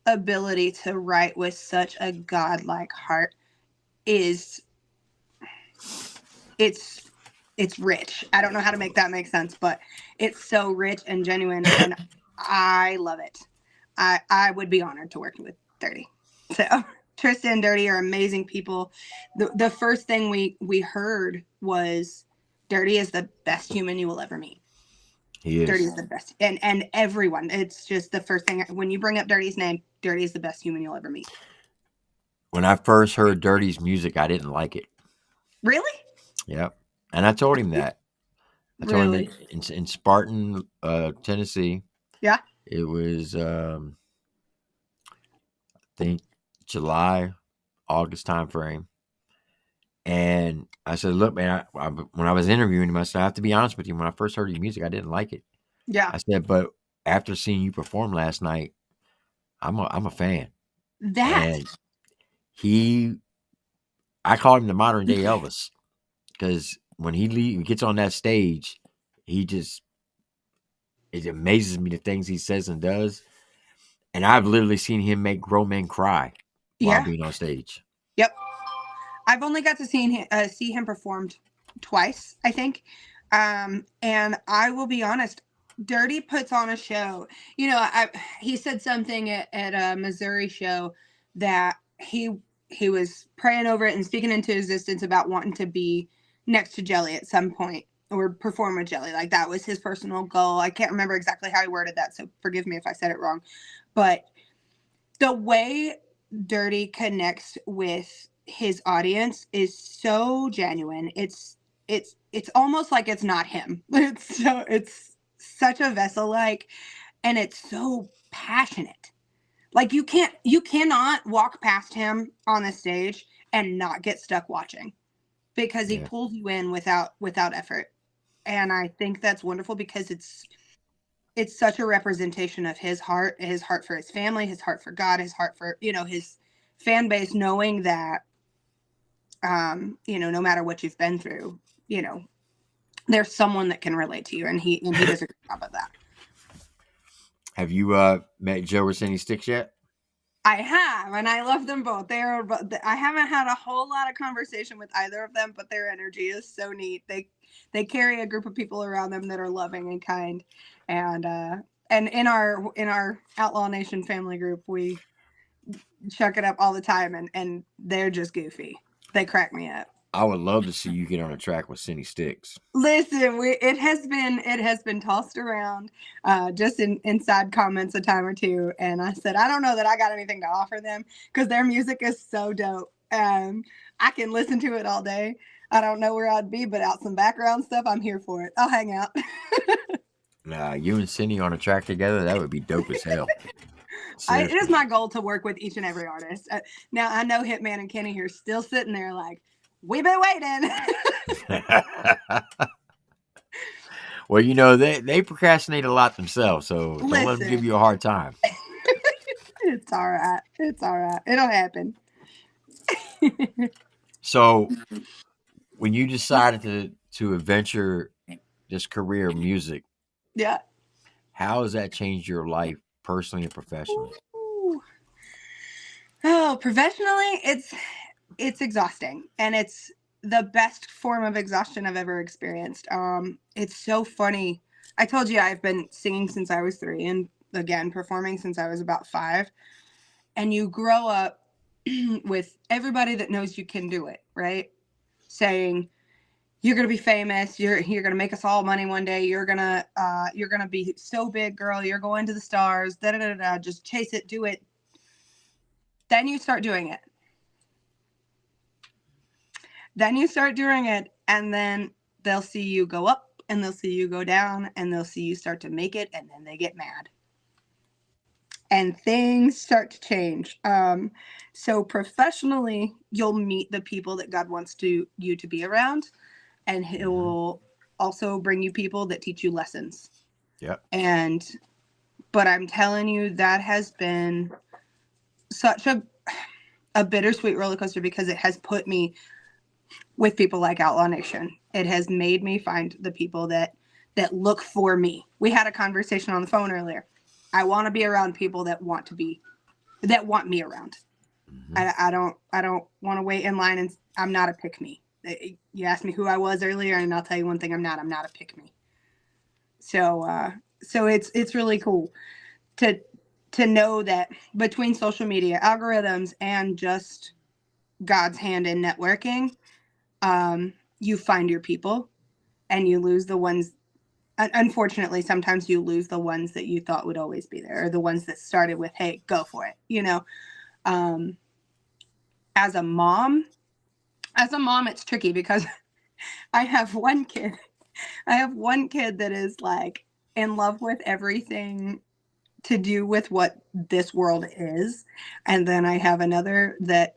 ability to write with such a godlike heart is it's rich. I don't know how to make that make sense, but it's so rich and genuine, and I love it. I would be honored to work with Dirty. So Tristan and Dirty are amazing people. The first thing we heard was Dirty is the best human you will ever meet. He Dirty is. is the best, and everyone. It's just the first thing when you bring up Dirty's name. Dirty is the best human you'll ever meet. When I first heard Dirty's music, I didn't like it. Really? Yep. And I told him that. I told him Really? in Spartan, Tennessee. Yeah. It was, I think, July, August time frame. And I said, look, man, when I was interviewing him, I said, I have to be honest with you. When I first heard your music, I didn't like it. Yeah. I said, but after seeing you perform last night, I'm a fan. That. And I call him the modern day Elvis, because when he gets on that stage, it amazes me the things he says and does. And I've literally seen him make grown men cry while Yeah. being on stage. Yep. I've only got to see him performed twice, I think. And I will be honest, Dirty puts on a show. You know, he said something at a Missouri show that he was praying over it and speaking into existence about wanting to be next to Jelly at some point or perform with Jelly. Like that was his personal goal. I can't remember exactly how he worded that, so forgive me if I said it wrong. But the way Dirty connects with his audience is so genuine. It's almost like it's not him. It's such a vessel like, and it's so passionate. Like you cannot walk past him on the stage and not get stuck watching because he Yeah. pulls you in without effort. And I think that's wonderful because it's such a representation of his heart for his family, his heart for God, his heart for, his fan base, knowing that, no matter what you've been through, there's someone that can relate to you. And he does a good job of that. Have you met Joe or Cindy Sticks yet? I have, and I love them both. I haven't had a whole lot of conversation with either of them, but their energy is so neat. They carry a group of people around them that are loving and kind, and in our Outlaw Nation family group, we chuck it up all the time, and they're just goofy. They crack me up. I would love to see you get on a track with Cindy Sticks. Listen, it has been tossed around, just inside comments a time or two, and I said I don't know that I got anything to offer them because their music is so dope. I can listen to it all day. I don't know where I'd be, but out some background stuff, I'm here for it. I'll hang out. Nah, you and Cindy on a track together, that would be dope as hell. It is my goal to work with each and every artist. Now I know Hitman and Kenny here still sitting there like, we've been waiting. Well, they procrastinate a lot themselves, so don't let them Listen. give you a hard time. It's all right. It'll happen. So, when you decided to adventure this career of music, Yeah. how has that changed your life personally and professionally? Ooh. Oh, professionally, it's exhausting, and it's the best form of exhaustion I've ever experienced. It's so funny. I told you I've been singing since I was 3 and again performing since I was about 5. And you grow up with everybody that knows you can do it, right? Saying you're gonna be famous, you're gonna make us all money one day, you're gonna be so big, girl, you're going to the stars, just chase it, do it. Then you start doing it. And then they'll see you go up and they'll see you go down, and they'll see you start to make it, and then they get mad. And things start to change. So professionally, you'll meet the people that God wants you to be around, and He will also bring you people that teach you lessons. Yep. But I'm telling you, that has been such a bittersweet roller coaster, because it has put me with people like Outlaw Nation. It has made me find the people that look for me. We had a conversation on the phone earlier. I want to be around people that want me around. I don't want to wait in line, and I'm not a pick me. You asked me who I was earlier, and I'll tell you one thing: I'm not a pick me. So it's really cool to know that between social media algorithms and just God's hand in networking, you find your people, and you lose the ones. Unfortunately, sometimes you lose the ones that you thought would always be there, or the ones that started with, "Hey, go for it." As a mom, it's tricky, because I have one kid that is like in love with everything to do with what this world is, and then I have another that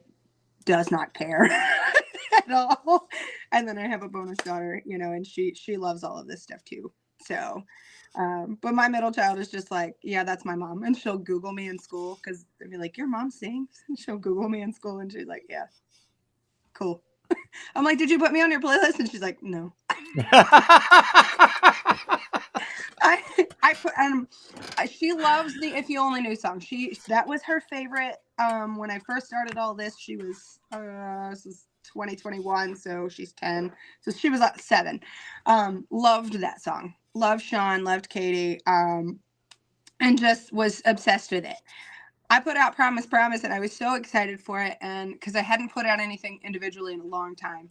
does not care at all, and then I have a bonus daughter, and she loves all of this stuff too. So but my middle child is just like, yeah, that's my mom, and she'll Google me in school, because they'll be like, "Your mom sings?" And she'll Google me in school, and she's like, "Yeah, cool." I'm like, "Did you put me on your playlist?" And she's like, "No." I put she loves the "If You Only Knew" song. That was her favorite when I first started all this. She was this is 2021, so she's 10, so she was 7. Loved that song, loved Sean, loved Katie, and just was obsessed with it. I put out Promise Promise, and I was so excited for it, and because I hadn't put out anything individually in a long time,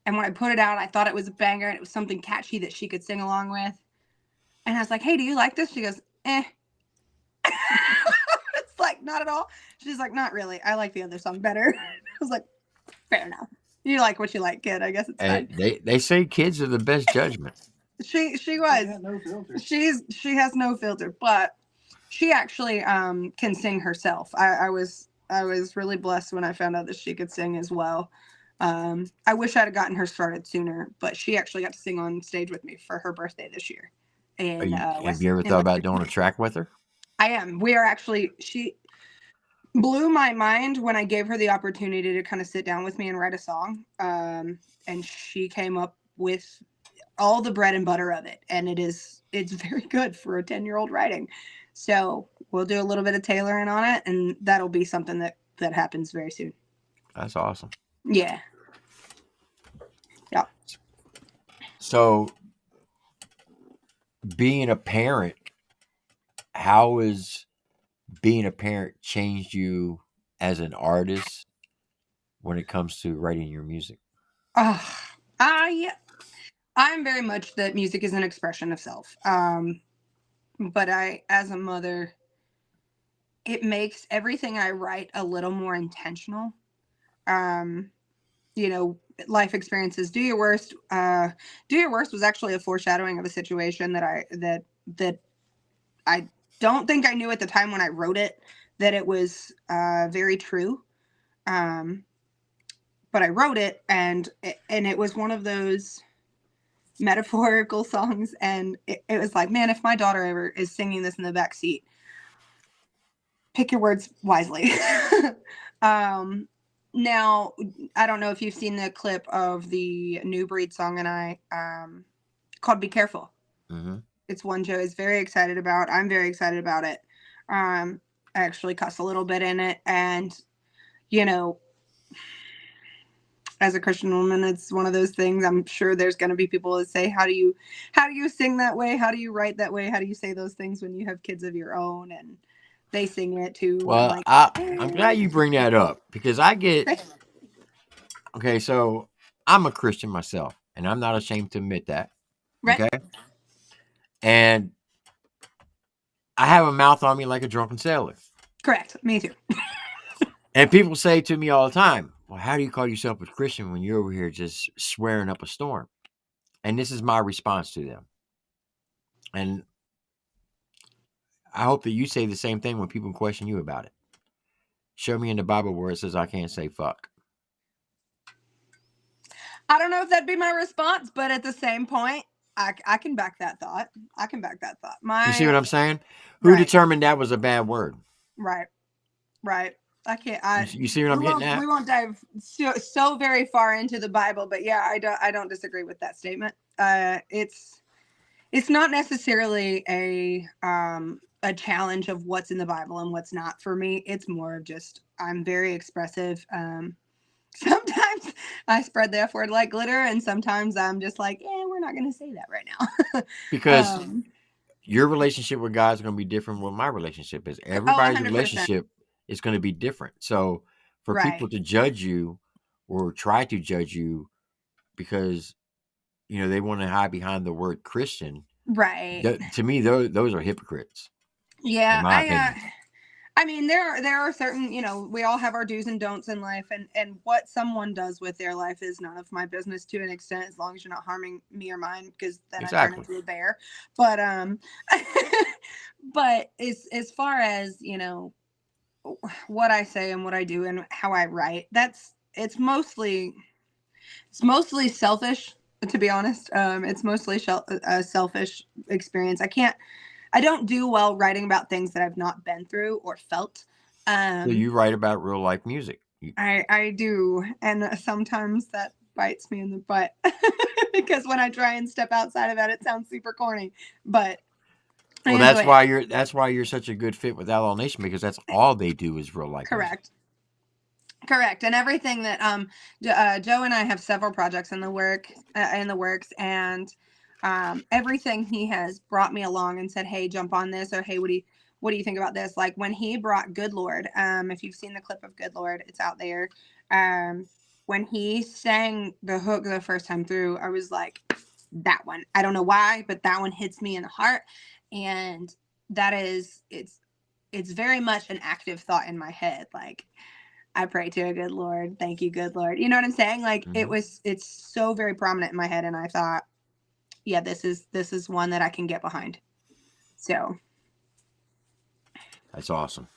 and when I put it out, I thought it was a banger, and it was something catchy that she could sing along with. And I was like, "Hey, do you like this?" She goes, "Eh." It's like, "Not at all." She's like, "Not really. I like the other song better." I was like, "Fair enough. You like what you like, kid. I guess it's fine." They say kids are the best judgment. She She was. got no filter. She has no filter, but she actually can sing herself. I was really blessed when I found out that she could sing as well. I wish I'd have gotten her started sooner, but she actually got to sing on stage with me for her birthday this year. And Have you ever thought about doing a track with her? I am. We are actually. She blew my mind when I gave her the opportunity to kind of sit down with me and write a song. And she came up with all the bread and butter of it, and it's very good for a 10-year-old writing. So we'll do a little bit of tailoring on it, and that'll be something that happens very soon. That's awesome. Yeah. Yeah. So, being a parent, how has being a parent changed you as an artist when it comes to writing your music? I'm very much that music is an expression of self. But as a mother, it makes everything I write a little more intentional. Life experiences. Do Your Worst. Do Your Worst was actually a foreshadowing of a situation that I don't think I knew at the time when I wrote it that it was very true. But I wrote it, and it was one of those metaphorical songs, and it was like, man, if my daughter ever is singing this in the back seat, pick your words wisely. Now, I don't know if you've seen the clip of the New Breed song and I called Be Careful. Mm-hmm. It's one Joe is very excited about. I'm very excited about it. I actually cuss a little bit in it, and as a Christian woman, it's one of those things. I'm sure there's going to be people that say, how do you sing that way? How do you write that way? How do you say those things when you have kids of your own and they sing it too? Well, I'm glad you bring that up, because I get, okay, so I'm a Christian myself, and I'm not ashamed to admit that. Right. Okay. And I have a mouth on me like a drunken sailor. Correct. Me too. And people say to me all the time, "Well, how do you call yourself a Christian when you're over here just swearing up a storm?" And this is my response to them. And I hope that you say the same thing when people question you about it. Show me in the Bible where it says I can't say fuck. I don't know if that'd be my response, but at the same point, I can back that thought. I can back that thought. You see what I'm saying? Who Right. determined that was a bad word? Right. I can't. You see what I'm getting at? We won't dive so very far into the Bible, but yeah, I don't disagree with that statement. It's not necessarily a challenge of what's in the Bible and what's not for me. It's more of just I'm very expressive. Sometimes I spread the F word like glitter, and sometimes I'm just like, we're not going to say that right now. Because your relationship with God is going to be different than what my relationship is. Everybody's 100%. relationship is going to be different. So for people to judge you or try to judge you because, they want to hide behind the word Christian. Right. To me, those are hypocrites. Yeah. In my opinion. I mean, there are certain, we all have our do's and don'ts in life, and what someone does with their life is none of my business to an extent, as long as you're not harming me or mine, because then I turn into a bear. But but as far as what I say and what I do and how I write, it's mostly selfish, to be honest. It's mostly a selfish experience. I don't do well writing about things that I've not been through or felt. So you write about real life music. I do. And sometimes that bites me in the butt because when I try and step outside of that, it sounds super corny. But that's why you're such a good fit with Outlaw Nation, because that's all they do is real life music. Correct. And everything that Joe and I have several projects in the works, and everything he has brought me along and said, hey, jump on this, or hey, what do you think about this? Like when he brought Good Lord, if you've seen the clip of Good Lord, it's out there. When he sang the hook the first time through, I was like, that one. I don't know why, but that one hits me in the heart. And that is, it's very much an active thought in my head. Like, I pray to a good Lord. Thank you, good Lord. You know what I'm saying? Like it's so very prominent in my head. And I thought, yeah, this is one that I can get behind. So that's awesome.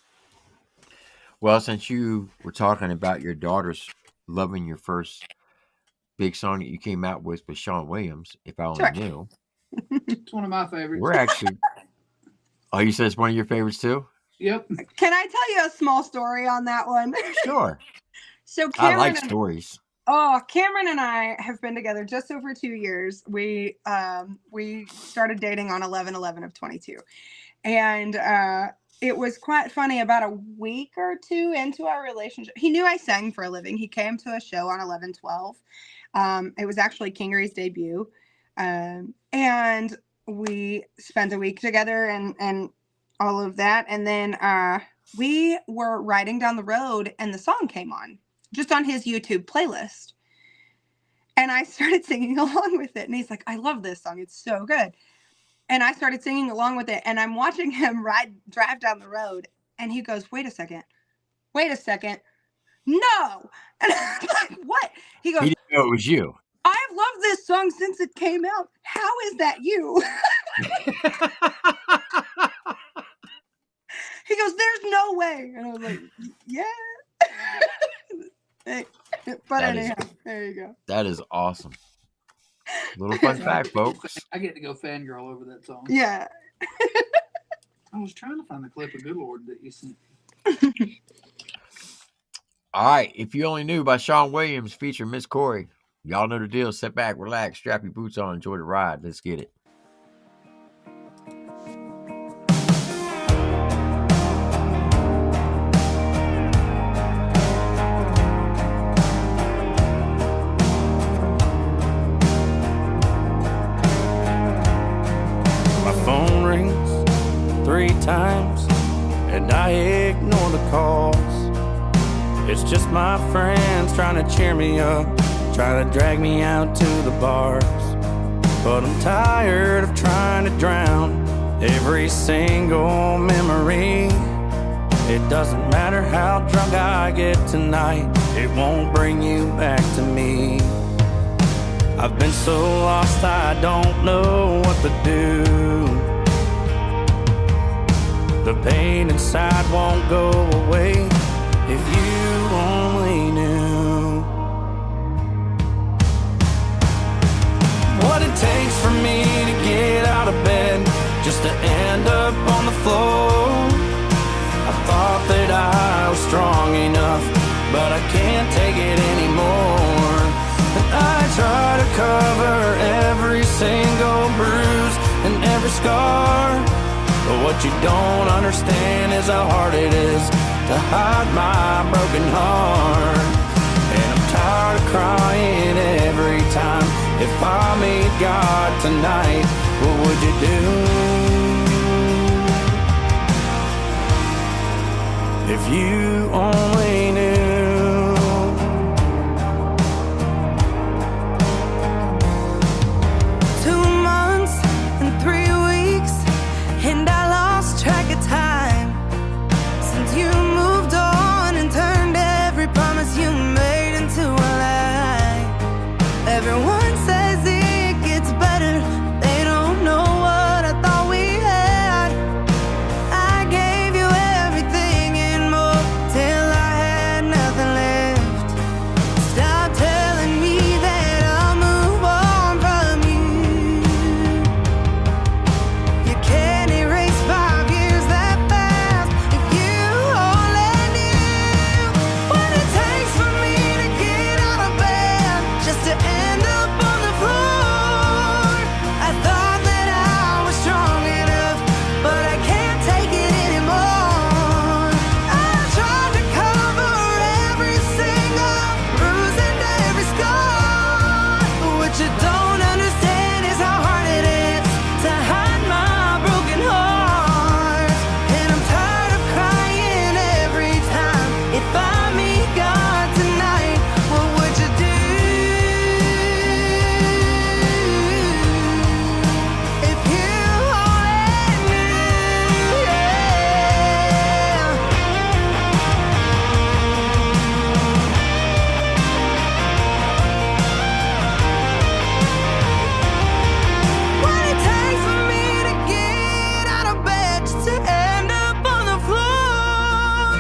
Well, since you were talking about your daughters loving your first big song that you came out with Sean Williams, If I Only Knew. It's one of my favorites. We're actually. Oh, you said it's one of your favorites too? Yep. Can I tell you a small story on that one? Sure. So I like stories. Oh, Cameron and I have been together just over 2 years. We started dating on 11/11 of 22. And it was quite funny. About a week or two into our relationship, he knew I sang for a living. He came to a show on 11/12. It was actually Kingery's debut. And we spent a week together and all of that. And then we were riding down the road and the song came on. Just on his YouTube playlist. And I started singing along with it. And he's like, I love this song. It's so good. And I started singing along with it. And I'm watching him drive down the road. And he goes, wait a second. No. And I'm like, what? He goes, he didn't know it was you. I've loved this song since it came out. How is that you? He goes, there's no way. And I was like, yeah. But anyhow, there you go. That is awesome. Little fun fact, folks. I get to go fangirl over that song. Yeah. I was trying to find the clip of Good Lord that you sent. All right. If You Only Knew by Sean Williams featuring Miss Cori. Y'all know the deal. Sit back, relax, strap your boots on, enjoy the ride. Let's get it. Phone rings 3 times and I ignore the calls. It's just my friends trying to cheer me up, try to drag me out to the bars. But I'm tired of trying to drown every single memory. It doesn't matter how drunk I get tonight, it won't bring you back to me. I've been so lost I don't know what to do. The pain inside won't go away. If you only knew what it takes for me to get out of bed, just to end up on the floor. I thought that I was strong enough, but I can't take it anymore. And I try to cover every single bruise and every scar, but what you don't understand is how hard it is to hide my broken heart. And I'm tired of crying every time. If I meet God tonight, what would you do? If you only knew. 2 months and 3 weeks, and I lost track of time. Since you moved on and turned every promise you made into a lie. Everyone says it gets better, they don't know what I thought we had. I gave you everything and more till I had nothing left. Stop telling me that I'll move on from you. You can't erase 5 years that fast. If you only knew what it takes for me to get out of bed, just to end up on the floor. I thought that I was strong enough, but I can't take it anymore. I tried to cover every single bruise and every scar, but what you don't understand is how hard it is to hide my broken heart. And I'm tired of crying every time. If I meet God tonight, what would you do? If you only knew, yeah. What it takes for me to get out of bed, just to end up on the floor.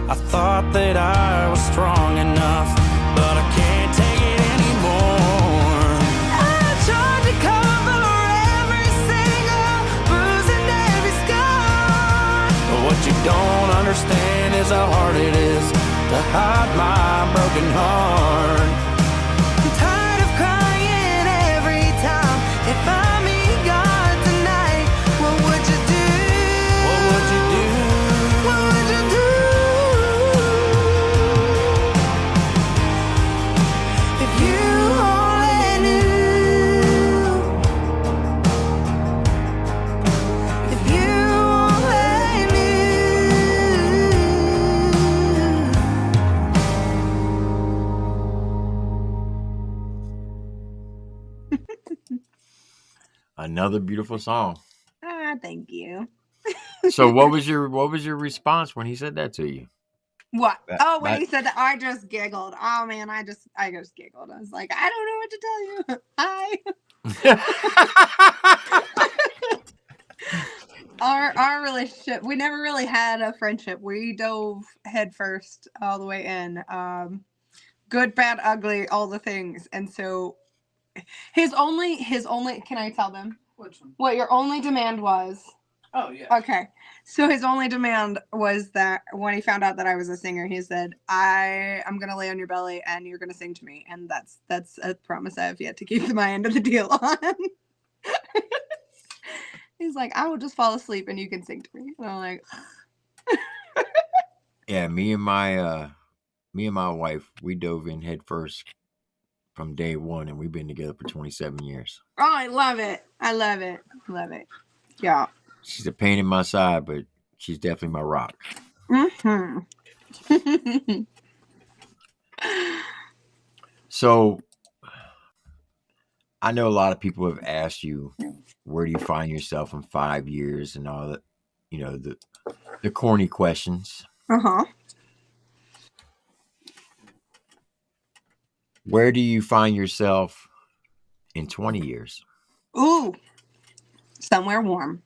I thought that I was strong enough, but I can't take it anymore. I tried to cover every single bruise and every scar. But what you don't understand is how hard it is to hide my broken heart. I'm tired of crying every time. If I meet God tonight, what would you do? What would you do? What would you do? If you only knew. If you only knew. Another beautiful song. Ah, thank you. So what was your response when he said that to you? What? That- Oh, when that- he said that, I just giggled. Oh man, I just giggled. I was like, I don't know what to tell you. Hi. Our relationship, we never really had a friendship. We dove headfirst all the way in. Good, bad, ugly, all the things. And so his only can I tell them Which one? what your only demand was? Oh, yeah. Okay. So his only demand was that when he found out that I was a singer, he said, I'm gonna lay on your belly and you're gonna sing to me. And that's a promise I have yet to keep my end of the deal on. He's like, I will just fall asleep and you can sing to me. And I'm like, Yeah, me and my wife, we dove in head first from day one, and we've been together for 27 years. oh, I love it. I love it. Love it. Yeah. She's a pain in my side, but she's definitely my rock. Mm-hmm. So I know a lot of people have asked you, where do you find yourself in 5 years and all that, the corny questions. Uh-huh. Where do you find yourself in 20 years? Ooh, somewhere warm.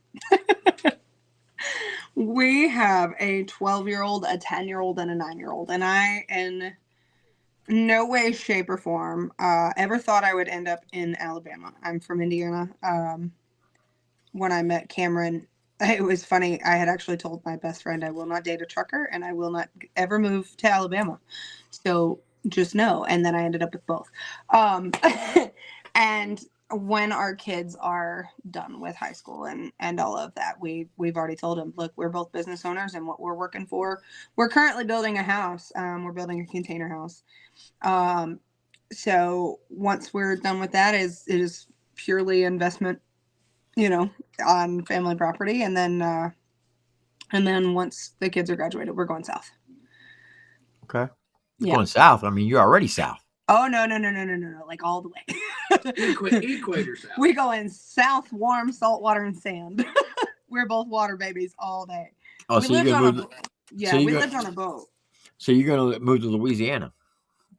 We have a 12-year-old, a 10-year-old, and a 9-year-old, and I, in no way, shape, or form, ever thought I would end up in Alabama. I'm from Indiana. When I met Cameron, it was funny. I had actually told my best friend I will not date a trucker and I will not ever move to Alabama. So just know. And then I ended up with both. And when our kids are done with high school and all of that, we've already told them, look, we're both business owners and what we're working for. We're currently building a house. We're building a container house. So once we're done with that, it is purely investment, on family property. And then once the kids are graduated, we're going south. Okay. Yeah. Going south. I mean, you're already south. Oh, no. Like all the way. Equator south. We going south, warm, salt water, and sand. We're both water babies all day. Oh, we so you're lived gonna on move. a boat. Yeah, so we you're lived gonna, on a boat. So you're gonna move to Louisiana.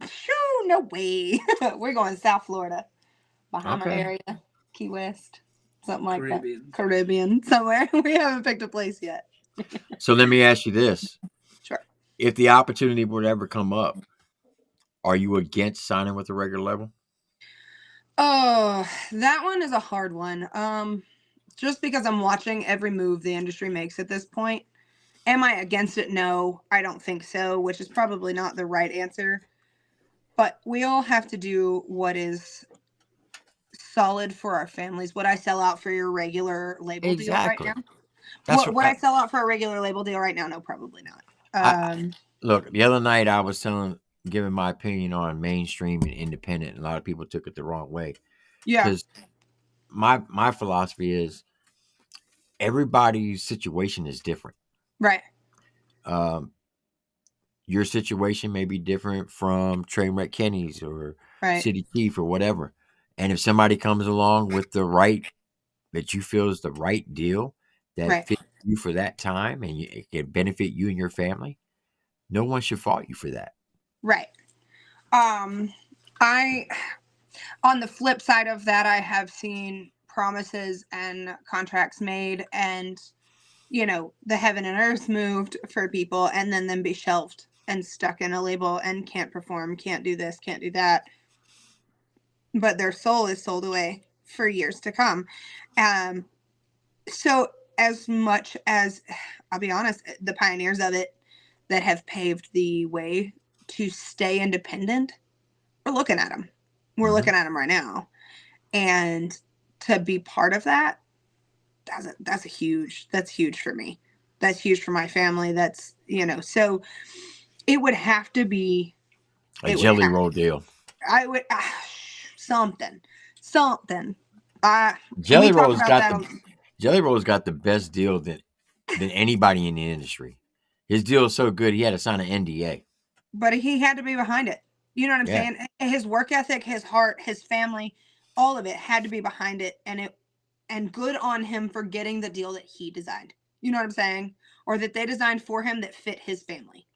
Shoo, no way. We're going South Florida, Bahama Okay. area, Key West, something like Caribbean. that. Caribbean, somewhere. We haven't picked a place yet. So let me ask you this: Sure. if the opportunity would ever come up, are you against signing with a regular label? Oh, that one is a hard one. Just because I'm watching every move the industry makes at this point. Am I against it? No, I don't think so, which is probably not the right answer. But we all have to do what is solid for our families. Would I sell out for your regular label Exactly. deal right now? That's Would I sell out for a regular label deal right now? No, probably not. Look, the other night I was giving my opinion on mainstream and independent, and a lot of people took it the wrong way. Yeah. Because my philosophy is everybody's situation is different. Right. Your situation may be different from Trainwreck Kenny's or Right. City Chief or whatever. And if somebody comes along with the right that you feel is the right deal that Right. fits you for that time and it can benefit you and your family, no one should fault you for that. Right. On the flip side of that, I have seen promises and contracts made and, the heaven and earth moved for people and then them be shelved and stuck in a label and can't perform, can't do this, can't do that. But their soul is sold away for years to come. So as much as, I'll be honest, the pioneers of it that have paved the way to stay independent, we're looking at them. We're looking at them right now. And to be part of that, that's huge for me. That's huge for my family. That's, so it would have to be A jelly roll deal. I would, something. Jelly Roll's got the best deal than anybody in the industry. His deal is so good, he had to sign an NDA. But he had to be behind it. You know what I'm saying? His work ethic, his heart, his family, all of it had to be behind it. And good on him for getting the deal that he designed. You know what I'm saying? Or that they designed for him that fit his family,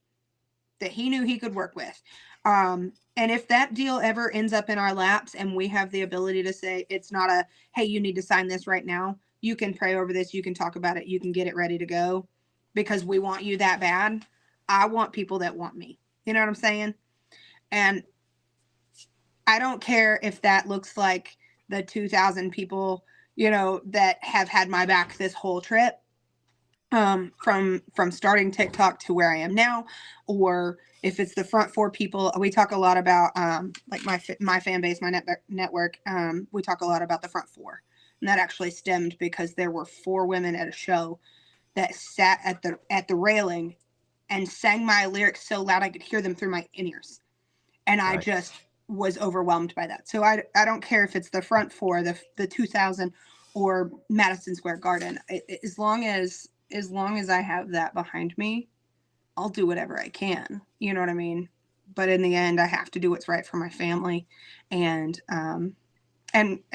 that he knew he could work with. And if that deal ever ends up in our laps and we have the ability to say, it's not a, hey, you need to sign this right now. You can pray over this. You can talk about it. You can get it ready to go because we want you that bad. I want people that want me. You know what I'm saying? And I don't care if that looks like the 2,000 people, that have had my back this whole trip, from starting TikTok to where I am now, or if it's the front four people. We talk a lot about, like my fan base, my network. We talk a lot about the front four, and that actually stemmed because there were 4 women at a show that sat at the railing and sang my lyrics so loud I could hear them through my in-ears. And I just was overwhelmed by that. So I don't care if it's the front 4, the 2,000 or Madison Square Garden. As long as I have that behind me, I'll do whatever I can. You know what I mean? But in the end, I have to do what's right for my family and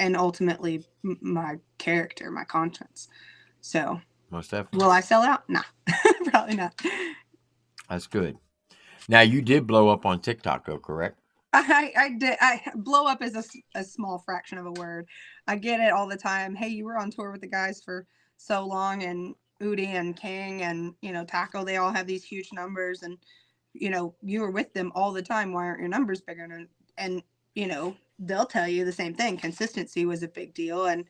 ultimately my character, my conscience. So most definitely. Will I sell out? Nah, probably not. That's good. Now, you did blow up on TikTok, though, correct? I did. Blow up is a small fraction of a word. I get it all the time. Hey, you were on tour with the guys for so long, and Udi and King and Taco. They all have these huge numbers, and you were with them all the time. Why aren't your numbers bigger? And they'll tell you the same thing. Consistency was a big deal, and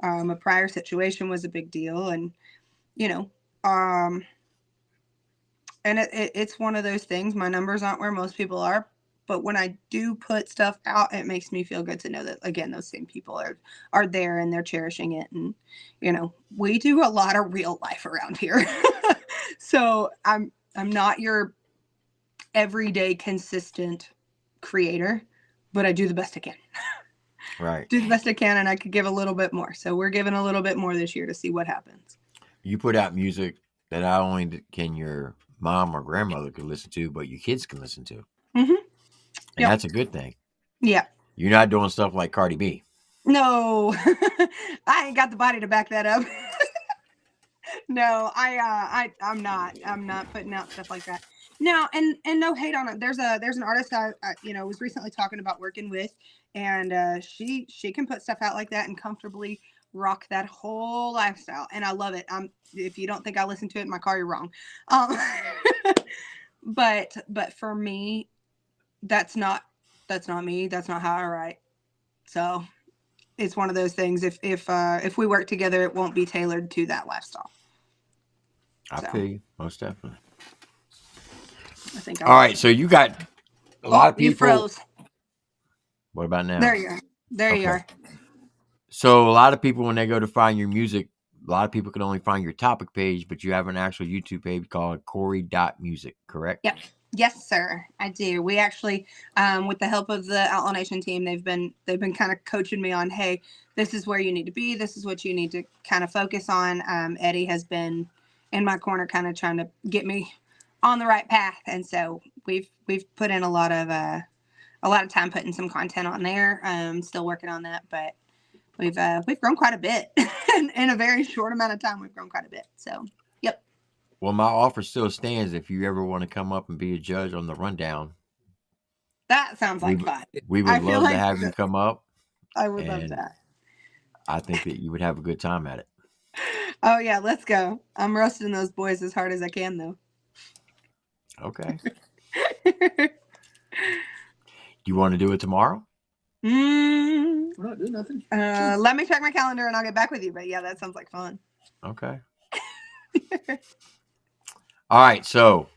a prior situation was a big deal, and you know, um, and it's one of those things. My numbers aren't where most people are, but when I do put stuff out, it makes me feel good to know that again those same people are there and they're cherishing it. And we do a lot of real life around here. So I'm not your everyday consistent creator, but I do the best I can. Right. Do the best I can, and I could give a little bit more. So we're giving a little bit more this year to see what happens. You put out music that not only can your mom or grandmother can listen to, but your kids can listen to. Mm-hmm. And that's a good thing. Yeah. You're not doing stuff like Cardi B. No, I ain't got the body to back that up. No, I'm not putting out stuff like that. No, and no hate on it. There's an artist I was recently talking about working with, and she can put stuff out like that and comfortably rock that whole lifestyle, and I love it. If you don't think I listen to it in my car, you're wrong. But for me, that's not me. That's not how I write. So it's one of those things. If we work together, it won't be tailored to that lifestyle. I feel you, most definitely. I think. All right, so you got a lot of people. You froze. What about now? There you are. There you are. So a lot of people, when they go to find your music, a lot of people can only find your topic page, but you have an actual YouTube page called Cori.music, correct? Yep. Yes, sir. I do. We actually, with the help of the Outlaw Nation team, they've been kind of coaching me on, hey, this is where you need to be. This is what you need to kind of focus on. Eddie has been in my corner, kind of trying to get me on the right path, and so we've put in a lot of time putting some content on there. Still working on that, but we've grown quite a bit in a very short amount of time. We've grown quite a bit. So, yep. Well, my offer still stands if you ever want to come up and be a judge on the rundown. That sounds like fun. We would love to have you come up. I would love that. I think that you would have a good time at it. Oh, yeah, let's go. I'm roasting those boys as hard as I can, though. Okay. You want to do it tomorrow? We're not doing nothing. Let me check my calendar and I'll get back with you. But yeah, that sounds like fun. Okay. All right. So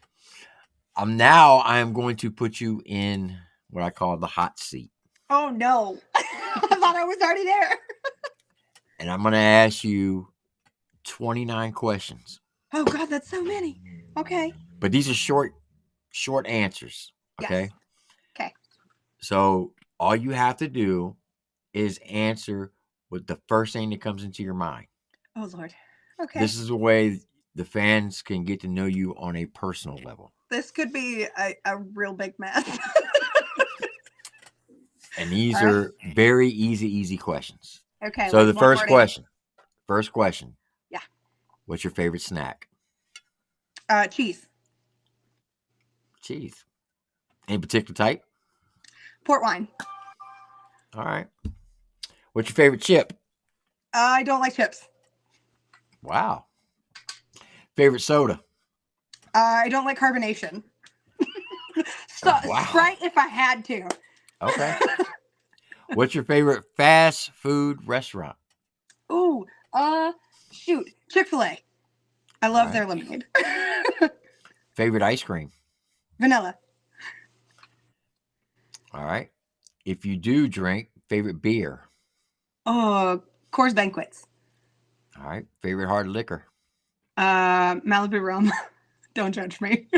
I am going to put you in what I call the hot seat. Oh, no. I thought I was already there. And I'm going to ask you 29 questions. Oh, God, that's so many. Okay. But these are short answers. Okay. Yes. Okay. So all you have to do is answer with the first thing that comes into your mind. Oh, Lord. Okay. This is the way the fans can get to know you on a personal level. This could be a real big mess. And these are very easy questions. Okay. So the first question. Yeah. What's your favorite snack? Cheese. Cheese. Any particular type? Port wine. All right. What's your favorite chip? I don't like chips. Wow. Favorite soda? I don't like carbonation. Sprite if I had to. Okay. What's your favorite fast food restaurant? Ooh, shoot, Chick-fil-A. I love their lemonade. Favorite ice cream? Vanilla. All right. If you do drink, favorite beer? Oh, Coors Banquets. All right. Favorite hard liquor? Malibu rum. Don't judge me.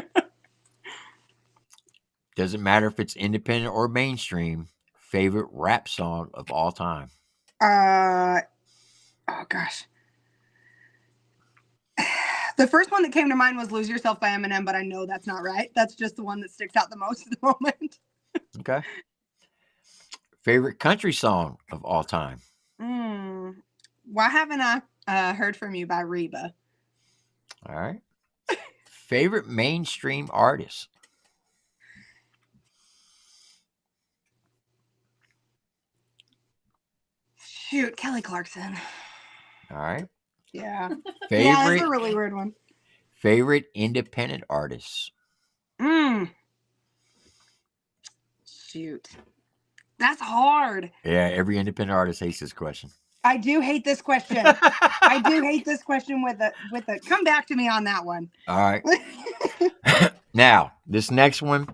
Doesn't matter if it's independent or mainstream. Favorite rap song of all time? Oh gosh. The first one that came to mind was Lose Yourself by Eminem, but I know that's not right. That's just the one that sticks out the most at the moment. Okay. Favorite country song of all time? Why haven't I heard from you by Reba? All right. Favorite mainstream artist? Shoot, Kelly Clarkson. All right. Yeah. Yeah, that's Favorite a really weird one. favorite independent artists. Shoot. That's hard. Yeah, every independent artist hates this question. I do hate this question. I do hate this question with a come back to me on that one. All right. Now, this next one,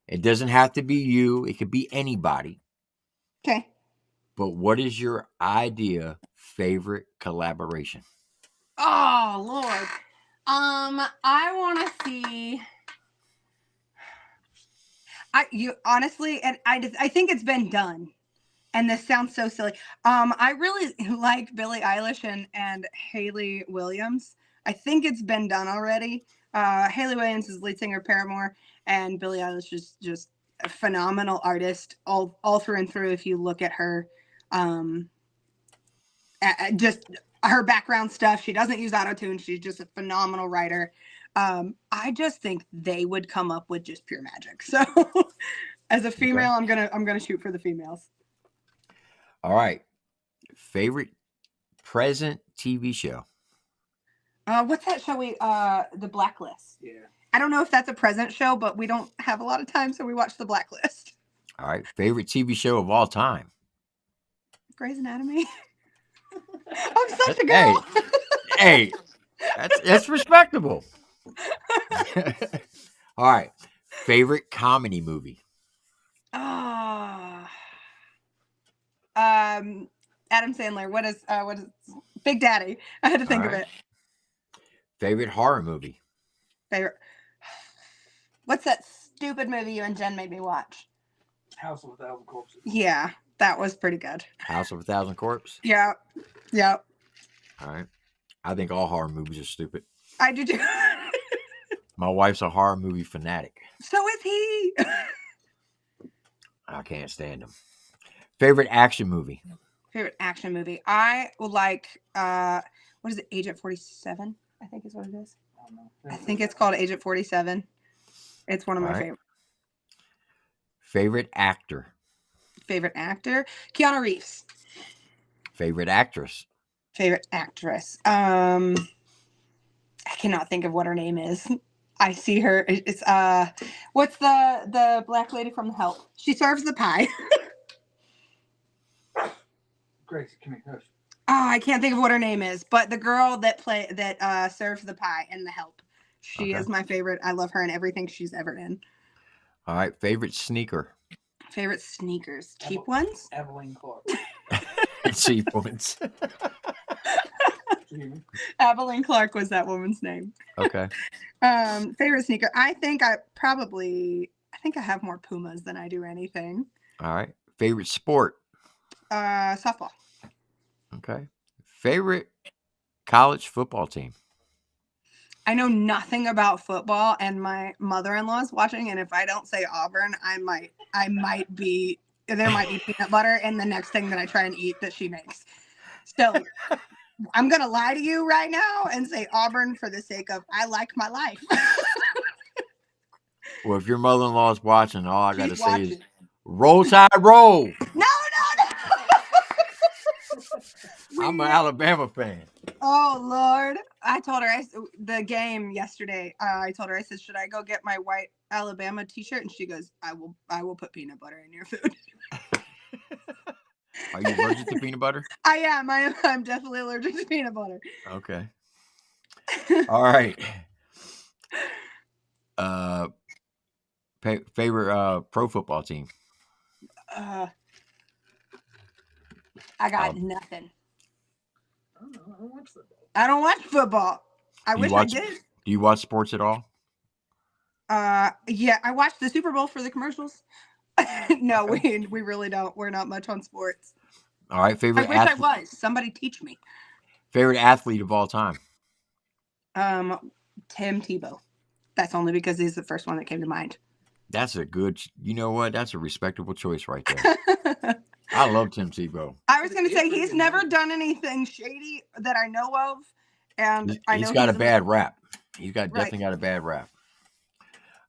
it doesn't have to be you. It could be anybody. Okay. But what is your idea favorite collaboration? Oh Lord. I want to see. You honestly, and I think it's been done. And this sounds so silly. I really like Billie Eilish and Hayley Williams. I think it's been done already. Hayley Williams is lead singer of Paramore, and Billie Eilish is just a phenomenal artist, all through and through. If you look at her, just her background stuff, she doesn't use autotune. She's just a phenomenal writer. I just think they would come up with just pure magic. So, as a female, I'm gonna shoot for the females. All right. Favorite present TV show? What's that show The Blacklist? Yeah. I don't know if that's a present show, but we don't have a lot of time, so we watch The Blacklist. All right. Favorite TV show of all time? Grey's Anatomy. I'm such a girl. Hey, that's respectable. All right. Favorite comedy movie? Adam Sandler. What is Big Daddy? I had to think of it. Favorite horror movie? Favorite. What's that stupid movie you and Jen made me watch? House of a Thousand Corpses. Yeah, that was pretty good. House of a Thousand Corpses? Yeah. Yep. All right. I think all horror movies are stupid. I do too. My wife's a horror movie fanatic. So is he. I can't stand them. Favorite action movie? Favorite action movie? I would like, what is it, Agent 47? I think is what it is. I don't know. I think it's called Agent 47. It's one of my favorites. Favorite actor? Favorite actor? Keanu Reeves. Favorite actress? Favorite actress? I cannot think of what her name is. I see her. It's what's the black lady from The Help? She serves the pie. Grace, come here, hush. Oh, I can't think of what her name is, but the girl that serves the pie in The Help. She is my favorite. I love her in everything she's ever in. All right. Favorite sneaker? Favorite sneakers? Cheap ones? Evelyn Clark. Cheap ones. Evelyn Clark was that woman's name. Okay. Favorite sneaker? I think I have more Pumas than I do anything. All right. Favorite sport? Softball. Okay. Favorite college football team? I know nothing about football, and my mother-in-law is watching, and if I don't say Auburn, there might be peanut butter in the next thing that I try and eat that she makes. So I'm going to lie to you right now and say Auburn for the sake of I like my life. Well, if your mother-in-law is watching, all I got to She's say is watching. roll tide roll. No. I'm an Alabama fan. Oh, Lord. I told her, the game yesterday, I told her, I said, should I go get my white Alabama t-shirt? And she goes, I will put peanut butter in your food. Are you allergic to peanut butter? I am. I'm definitely allergic to peanut butter. Okay. All right. Favorite pro football team? I got nothing. I don't watch football. I don't watch football. I wish I did. Do you watch sports at all? Yeah, I watched the Super Bowl for the commercials. No, we really don't. We're not much on sports. All right, I wish I was. Somebody teach me. Favorite athlete of all time? Tim Tebow. That's only because he's the first one that came to mind. That's a good. You know what? That's a respectable choice right there. I love Tim Tebow. I was going to say he's never done anything shady that I know of, and he's got a bad rap. He's definitely got a bad rap.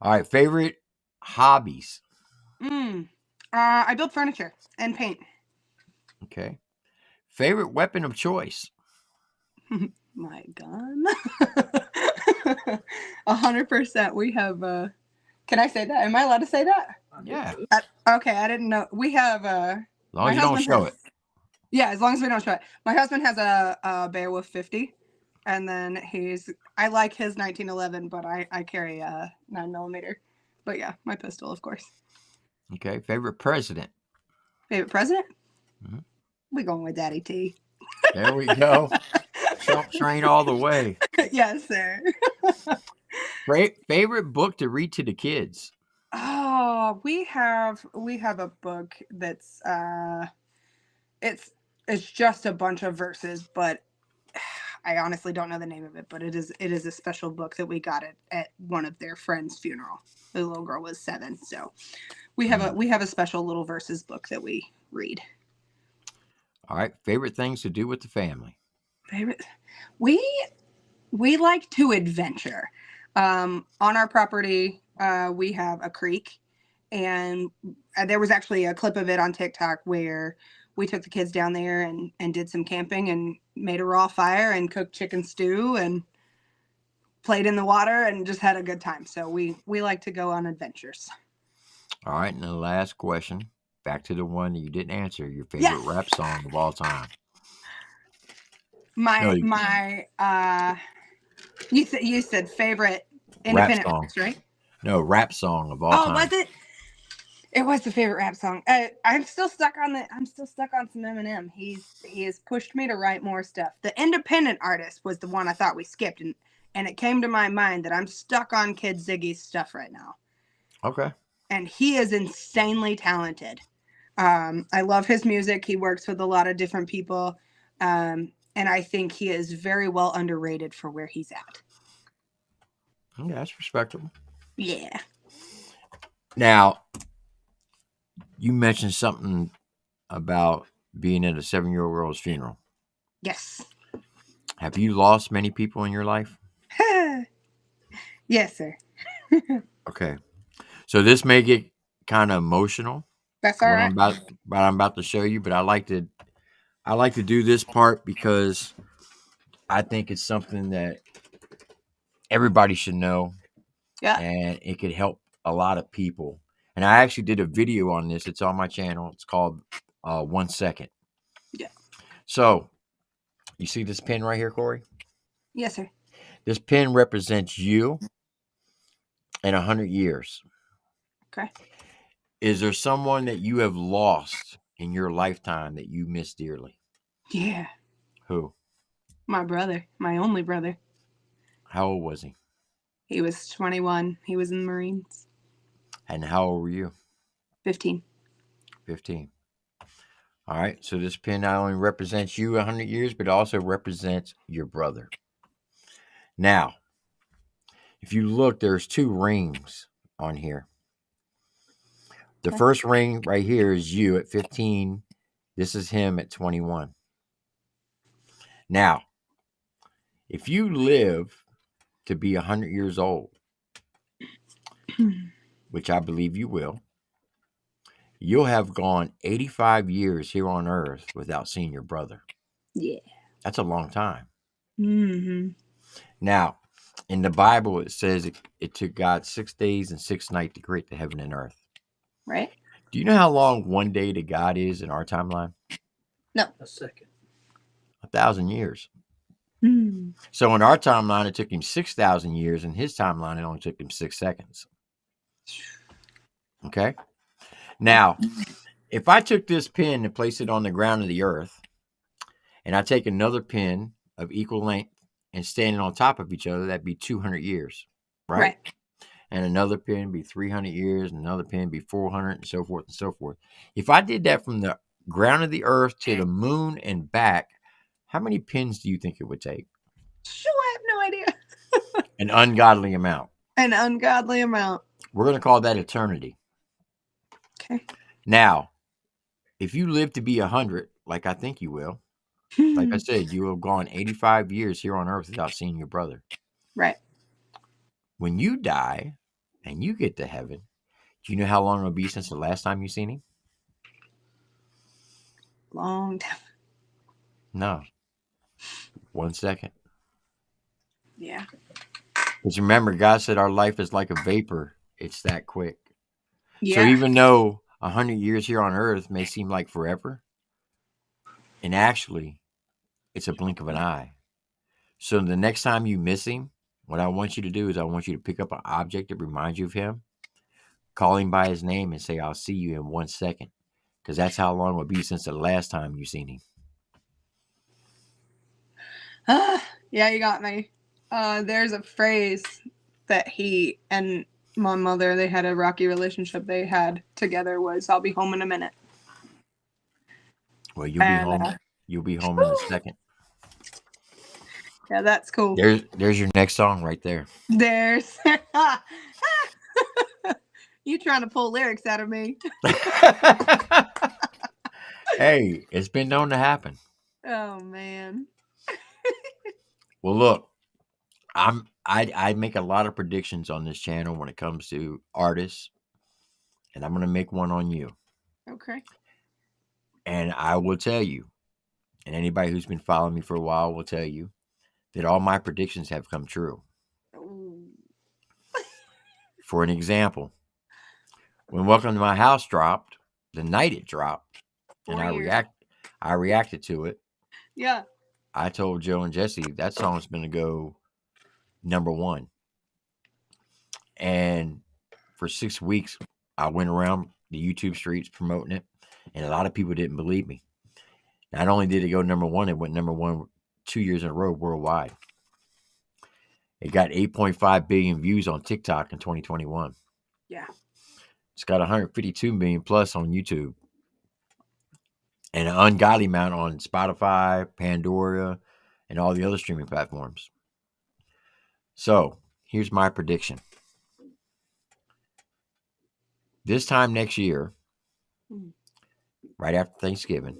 All right, favorite hobbies. I build furniture and paint. Okay. favorite weapon of choice? My gun. 100%. We have. Can I say that? Am I allowed to say that? Yeah. Okay, I didn't know. We have. As long my as you don't husband show has- it. Yeah, as long as we don't show it. My husband has a Beowulf 50, and then I like his 1911, but I carry a 9mm. But yeah, my pistol, of course. Okay. Favorite president? Favorite president? Mhm. We going with Daddy T. There we go. Trump train all the way. Yes, sir. Favorite book to read to the kids? Oh, we have a book that's it's just a bunch of verses, but I honestly don't know the name of it, but it is a special book that we got at one of their friends' funeral. The little girl was 7, so we have a special little verses book that we read. All right. Favorite things to do with the family? Favorite, we like to adventure. On our property, we have a creek, and there was actually a clip of it on TikTok where we took the kids down there and did some camping and made a raw fire and cooked chicken stew and played in the water and just had a good time. So we like to go on adventures. All right. And the last question, back to the one that you didn't answer. Your favorite Yes. rap song of all time? You said favorite independent song. artist, right? No, rap song of all time. Was it? It was the favorite rap song. I'm still stuck on some Eminem. He has pushed me to write more stuff. The independent artist was the one I thought we skipped, and it came to my mind that I'm stuck on Kid Ziggy's stuff right now. Okay. And he is insanely talented. I love his music. He works with a lot of different people, and I think he is very well underrated for where he's at. Yeah, that's respectable. Yeah. Now, you mentioned something about being at a 7-year-old girl's funeral. Yes. Have you lost many people in your life? Yes, sir. Okay. So this may get kind of emotional. That's all right. What I'm about to show you, but I like to do this part because I think it's something that everybody should know. Yeah. And it could help a lot of people. And I actually did a video on this. It's on my channel. It's called 1 Second. Yeah. So you see this pin right here, Cori? Yes, sir. This pin represents you in 100 years. Okay. Is there someone that you have lost in your lifetime that you miss dearly? Yeah. Who? My brother. My only brother. How old was he? He was 21. He was in the Marines. And how old were you? 15. 15. All right. So this pin not only represents you 100 years, but also represents your brother. Now, if you look, there's 2 rings on here. The first ring right here is you at 15. This is him at 21. Now, if you live to be 100 years old, which I believe you will, you'll have gone 85 years here on earth without seeing your brother. Yeah. That's a long time. Mm-hmm. Now, in the Bible, it says it took God 6 days and 6 nights to create the heaven and earth. Right? Do you know how long 1 day to God is in our timeline? No. A second. 1,000 years. Mm. So in our timeline, it took him 6,000 years. In his timeline, it only took him 6 seconds. Okay? Now, if I took this pin and placed it on the ground of the earth, and I take another pin of equal length and standing on top of each other, that'd be 200 years, right? And another pin be 300 years, and another pin be 400, and so forth and so forth. If I did that from the ground of the earth to the moon and back, how many pins do you think it would take? Sure, I have no idea. An ungodly amount. An ungodly amount. We're going to call that eternity. Okay. Now, if you live to be 100, like I think you will, like I said, you have gone 85 years here on earth without seeing your brother. Right. When you die and you get to heaven, do you know how long it'll be since the last time you seen him? Long time. No. 1 second. Yeah. Because remember, God said our life is like a vapor. It's that quick. So Yeah. even though 100 years here on earth may seem like forever, and actually, it's a blink of an eye. So the next time you miss him, what I want you to do is I want you to pick up an object that reminds you of him, call him by his name, and say, I'll see you in 1 second. Because that's how long it will be since the last time you've seen him. Yeah, you got me. There's a phrase that he and my mother, they had a rocky relationship they had together, was I'll be home in a minute. Well, you'll be And, home. You'll be home in a second. Yeah, that's cool. There's your next song right there. There's you trying to pull lyrics out of me. Hey, it's been known to happen. Oh man. Well, look, I make a lot of predictions on this channel when it comes to artists, and I'm gonna make one on you. Okay. And I will tell you, and anybody who's been following me for a while will tell you that all my predictions have come true. Ooh. For an example, when Welcome to My House dropped, the night it dropped, and 4 years. I reacted to it. Yeah. I told Joe and Jesse that song's going to go #1. And for 6 weeks, I went around the YouTube streets promoting it, and a lot of people didn't believe me. Not only did it go #1, it went #1 2 years in a row worldwide. It got 8.5 billion views on TikTok in 2021. Yeah. It's got 152 million plus on YouTube. And an ungodly amount on Spotify, Pandora, and all the other streaming platforms. So, here's my prediction. This time next year, right after Thanksgiving,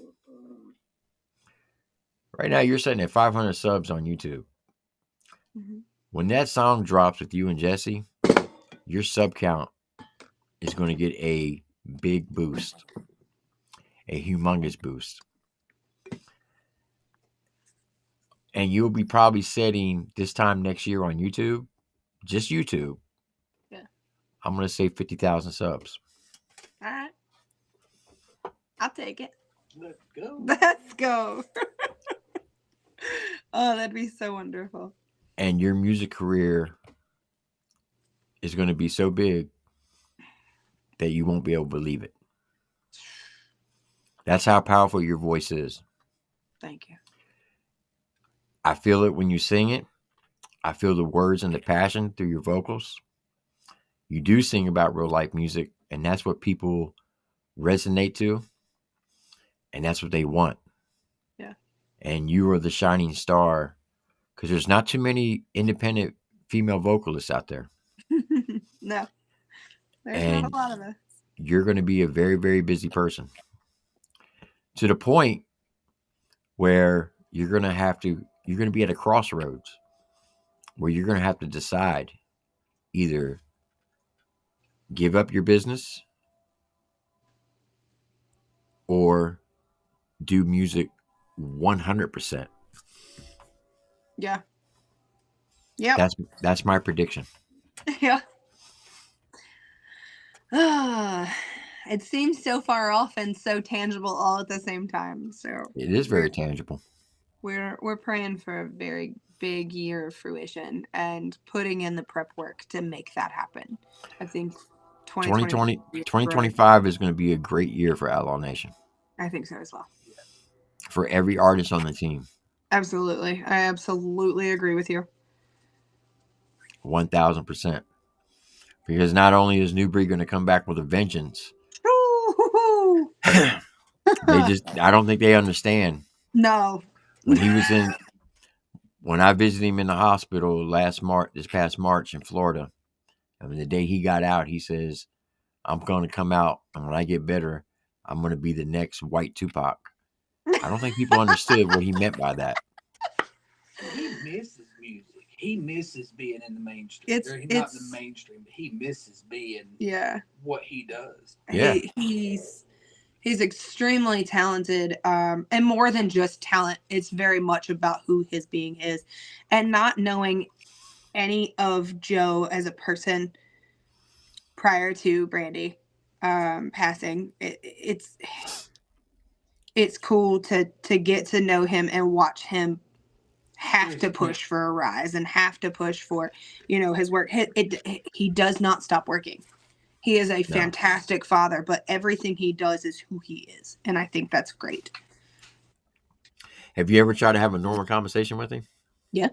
right now you're sitting at 500 subs on YouTube. Mm-hmm. When that song drops with you and Jesse, your sub count is going to get a big boost, a humongous boost. And you'll be probably setting this time next year on YouTube, just YouTube. Yeah. I'm going to say 50,000 subs. All right. I'll take it. Let's go. Let's go. Oh, that'd be so wonderful. And your music career is going to be so big that you won't be able to believe it. That's how powerful your voice is. Thank you. I feel it when you sing it. I feel the words and the passion through your vocals. You do sing about real life music, and that's what people resonate to, and that's what they want. Yeah. And you are the shining star, because there's not too many independent female vocalists out there. No. There's And not a lot of us. you're going to be a very, very busy person. To the point where you're going to be at a crossroads where you're going to have to decide either give up your business or do music 100%. Yeah. Yeah. That's my prediction. Yeah. It seems so far off and so tangible all at the same time. So It is very tangible. we're praying for a very big year of fruition and putting in the prep work to make that happen. I think 2025 is going to be a great year for Outlaw Nation. I think so as well. For every artist on the team. Absolutely. I absolutely agree with you. 1,000%. Because not only is Newbury going to come back with a vengeance, I don't think they understand. No. When I visited him in the hospital this past March in Florida, and the day he got out, he says, I'm going to come out, and when I get better, I'm going to be the next white Tupac. I don't think people understood what he meant by that. He misses music. He misses being in the mainstream. It's not in the mainstream, but he misses being yeah what he does. Yeah. He's extremely talented, and more than just talent. It's very much about who his being is, and not knowing any of Joe as a person prior to Brandy passing. It's cool to get to know him and watch him have to push for a rise and have to push for, his work. He does not stop working. He is a fantastic father, but everything he does is who he is. And I think that's great. Have you ever tried to have a normal conversation with him? Yeah.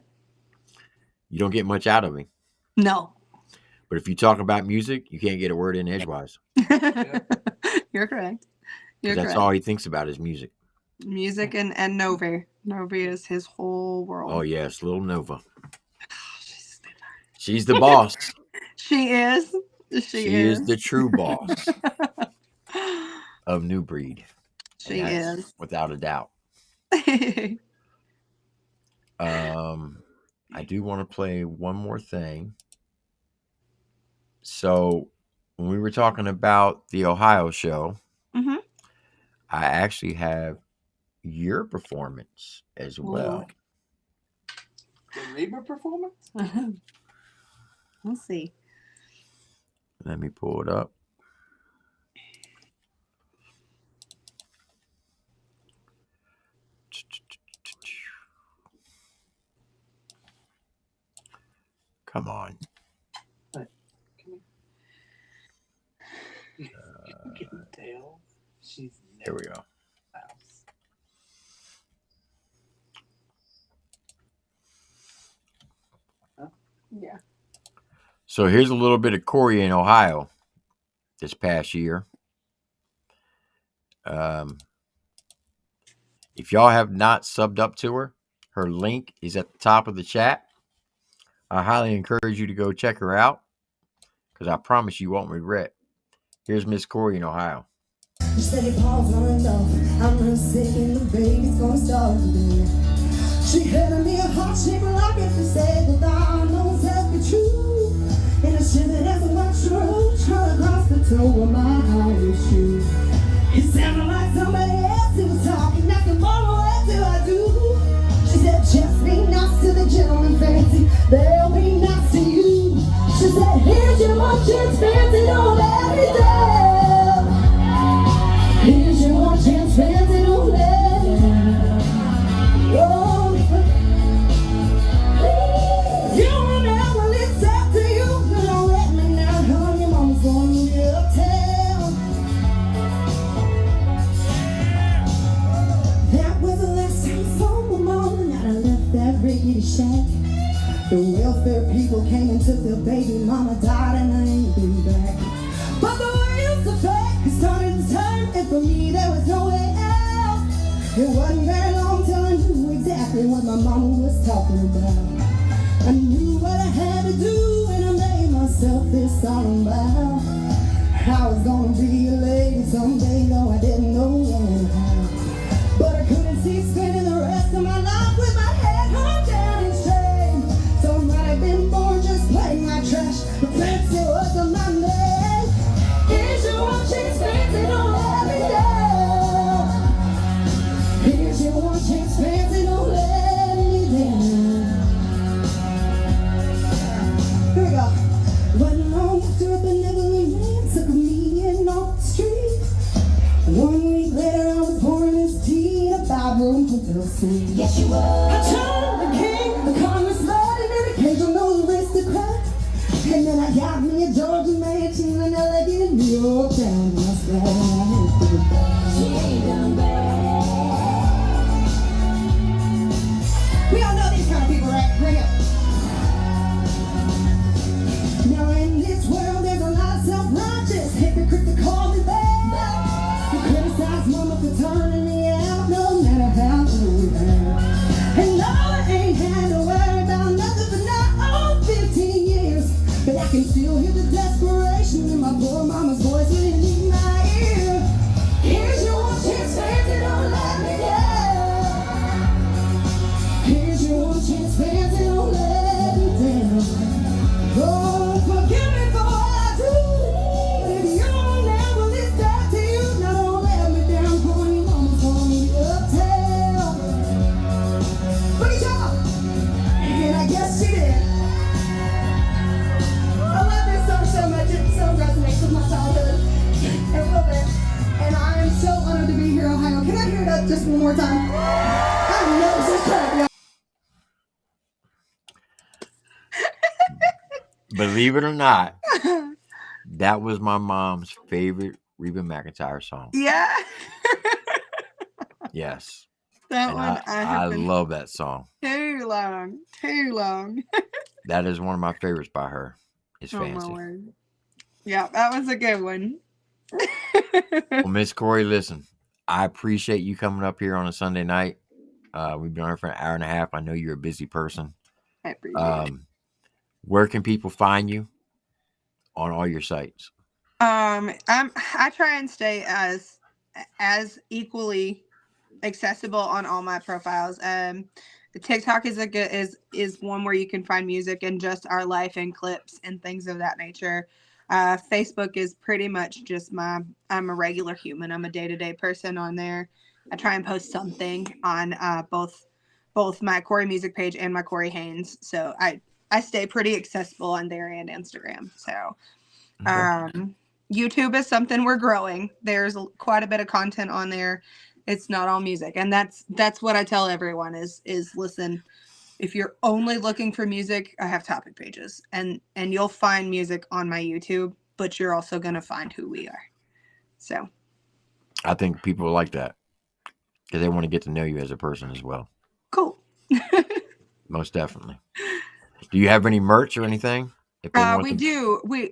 You don't get much out of him. No. But if you talk about music, you can't get a word in edgewise. You're correct. That's all he thinks about is music. Music and Novi. Novi is his whole world. Oh, yes. Little Nova. She's the boss. She is. She is the true boss of New Breed. She is. Without a doubt. I do want to play one more thing. So when we were talking about the Ohio show, I actually have your performance as well. The Reba performance? We'll see. Let me pull it up. Come on. You can tell she's Here we go. Yeah. So here's a little bit of Cori in Ohio this past year. If y'all have not subbed up to her, her link is at the top of the chat. I highly encourage you to go check her out because I promise you won't regret. Here's Miss Cori in Ohio. Steady paws running off. I'm real sick and the baby's gonna start today. She handed me a heart-shaped rocket to say that I know it's has be true. And a shit that hasn't got true. Trying to cross the toe of my high shoe. It sounded like somebody else who was talking. I can follow what do I do? She said, just be nice to the gentleman fancy. They'll be nice to you. She said, here's your lunch, it's fancy on every day. Here's your lunch, it's fancy on every day. Oh, you remember it's up to you. You don't let me down, honey. Mama's gonna move you uptown. That was the last time I saw my mom, and I left that rickety shack. The welfare people came and took the baby. Mama died and I ain't been back. But the wheels of fate started to turn, and for me there was no way out. It wasn't very long till I knew exactly what my mama was talking about. I knew what I had to do, and I made myself this song about how I was gonna be a lady someday, though I didn't know when or how. But I couldn't see spending the rest of my life with my head hung down and straight. So I might have been born just playing like trash, but fancy was on my name. Here's your watch, it's fancy on every day. Here's your watch, it's fancy, don't let me down. Here we go. One long after a benevolent man took me in off the street. 1 week later I was born in this tea in a 5-room hotel suite. Yes, you were. I turned the king, the congressman, and an occasional aristocrat. And then I got me a Georgia mansion in LA in New York town. She ain't done bad. We all know these kind of people, right? Bring it up. Now in this world there's a lot of self-righteous hypocrites that call me bad. You criticize mama for turning me out, no matter how good we have. And no, I ain't had to worry about nothing for not 15 years. But I can still hear the desperation in my poor mama's voice when it in my ear. Here's your one chance, fancy, don't let me down. Here's your one chance, fancy, don't let me down. Oh, forgive me for what I do. If you don't never live back to you, now don't let me one more time. I know this is crap, y'all. Believe it or not, that was my mom's favorite Reba McEntire song. Yeah. Yes. That And one I I have been love that song. too long. That is one of my favorites by her. It's Oh my fancy. word. Yeah, that was a good one. Well, Miss Cori, listen, I appreciate you coming up here on a Sunday night. We've been on for an hour and a half. I know you're a busy person. I appreciate it. Where can people find you on all your sites? I try and stay as equally accessible on all my profiles. The TikTok is one where you can find music and just our life and clips and things of that nature. Facebook is pretty much just I'm a regular human. I'm a day-to-day person on there. I try and post something on both my Cori music page and my Cori Haynes. So I stay pretty accessible on there and Instagram. So YouTube is something we're growing. There's quite a bit of content on there. It's not all music. And that's what I tell everyone is listen, if you're only looking for music, I have topic pages and you'll find music on my YouTube, but you're also going to find who we are. So I think people like that because they want to get to know you as a person as well. cool. Most definitely. Do you have any merch or anything? If they want We do. We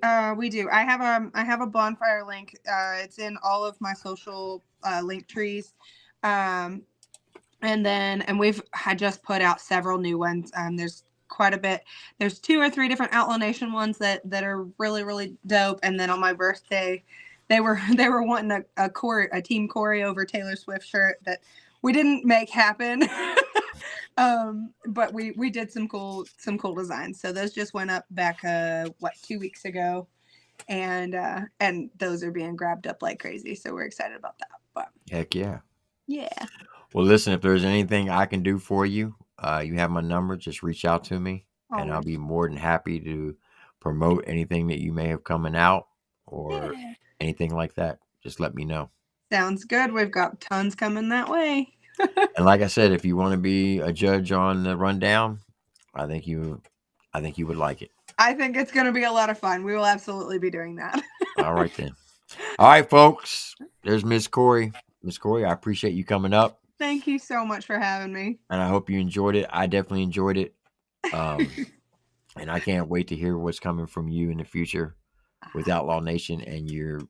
do. I have a bonfire link. It's in all of my social link trees. I just put out several new ones. There's quite a bit. There's 2 or 3 different Outlaw Nation ones that are really, really dope. And then on my birthday, they were wanting a Team Cori over Taylor Swift shirt that we didn't make happen. But we did some cool designs. So those just went up back 2 weeks ago, and those are being grabbed up like crazy. So we're excited about that. But Heck yeah. yeah. Well, listen, if there's anything I can do for you, you have my number. Just reach out to me, and I'll be more than happy to promote anything that you may have coming out or anything like that. Just let me know. Sounds good. We've got tons coming that way. And like I said, if you want to be a judge on the rundown, I think you would like it. I think it's going to be a lot of fun. We will absolutely be doing that. All right then. All right, folks. There's Miss Cori. Miss Cori, I appreciate you coming up. Thank you so much for having me. And I hope you enjoyed it. I definitely enjoyed it. And I can't wait to hear what's coming from you in the future with Outlaw Nation and your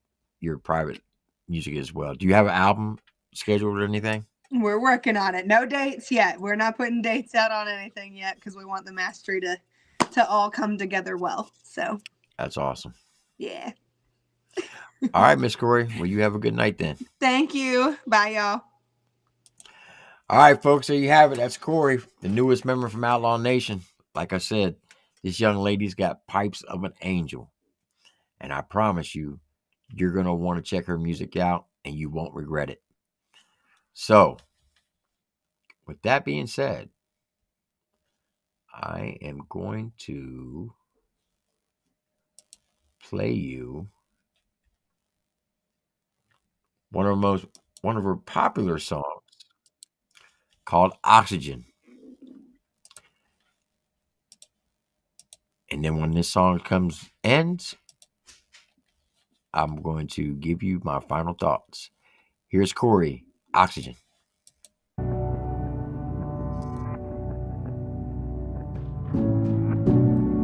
private music as well. Do you have an album scheduled or anything? We're working on it. No dates yet. We're not putting dates out on anything yet because we want the mastery to all come together well. So That's awesome. yeah. All right, Miss Cori. Well, you have a good night then. Thank you. Bye, y'all. All right, folks. There you have it. That's Cori, the newest member from Outlaw Nation. Like I said, this young lady's got pipes of an angel. And I promise you, you're going to want to check her music out and you won't regret it. So, with that being said, I am going to play you one of her popular songs called Oxygen. And then when this song ends, I'm going to give you my final thoughts. Here's Cori, Oxygen.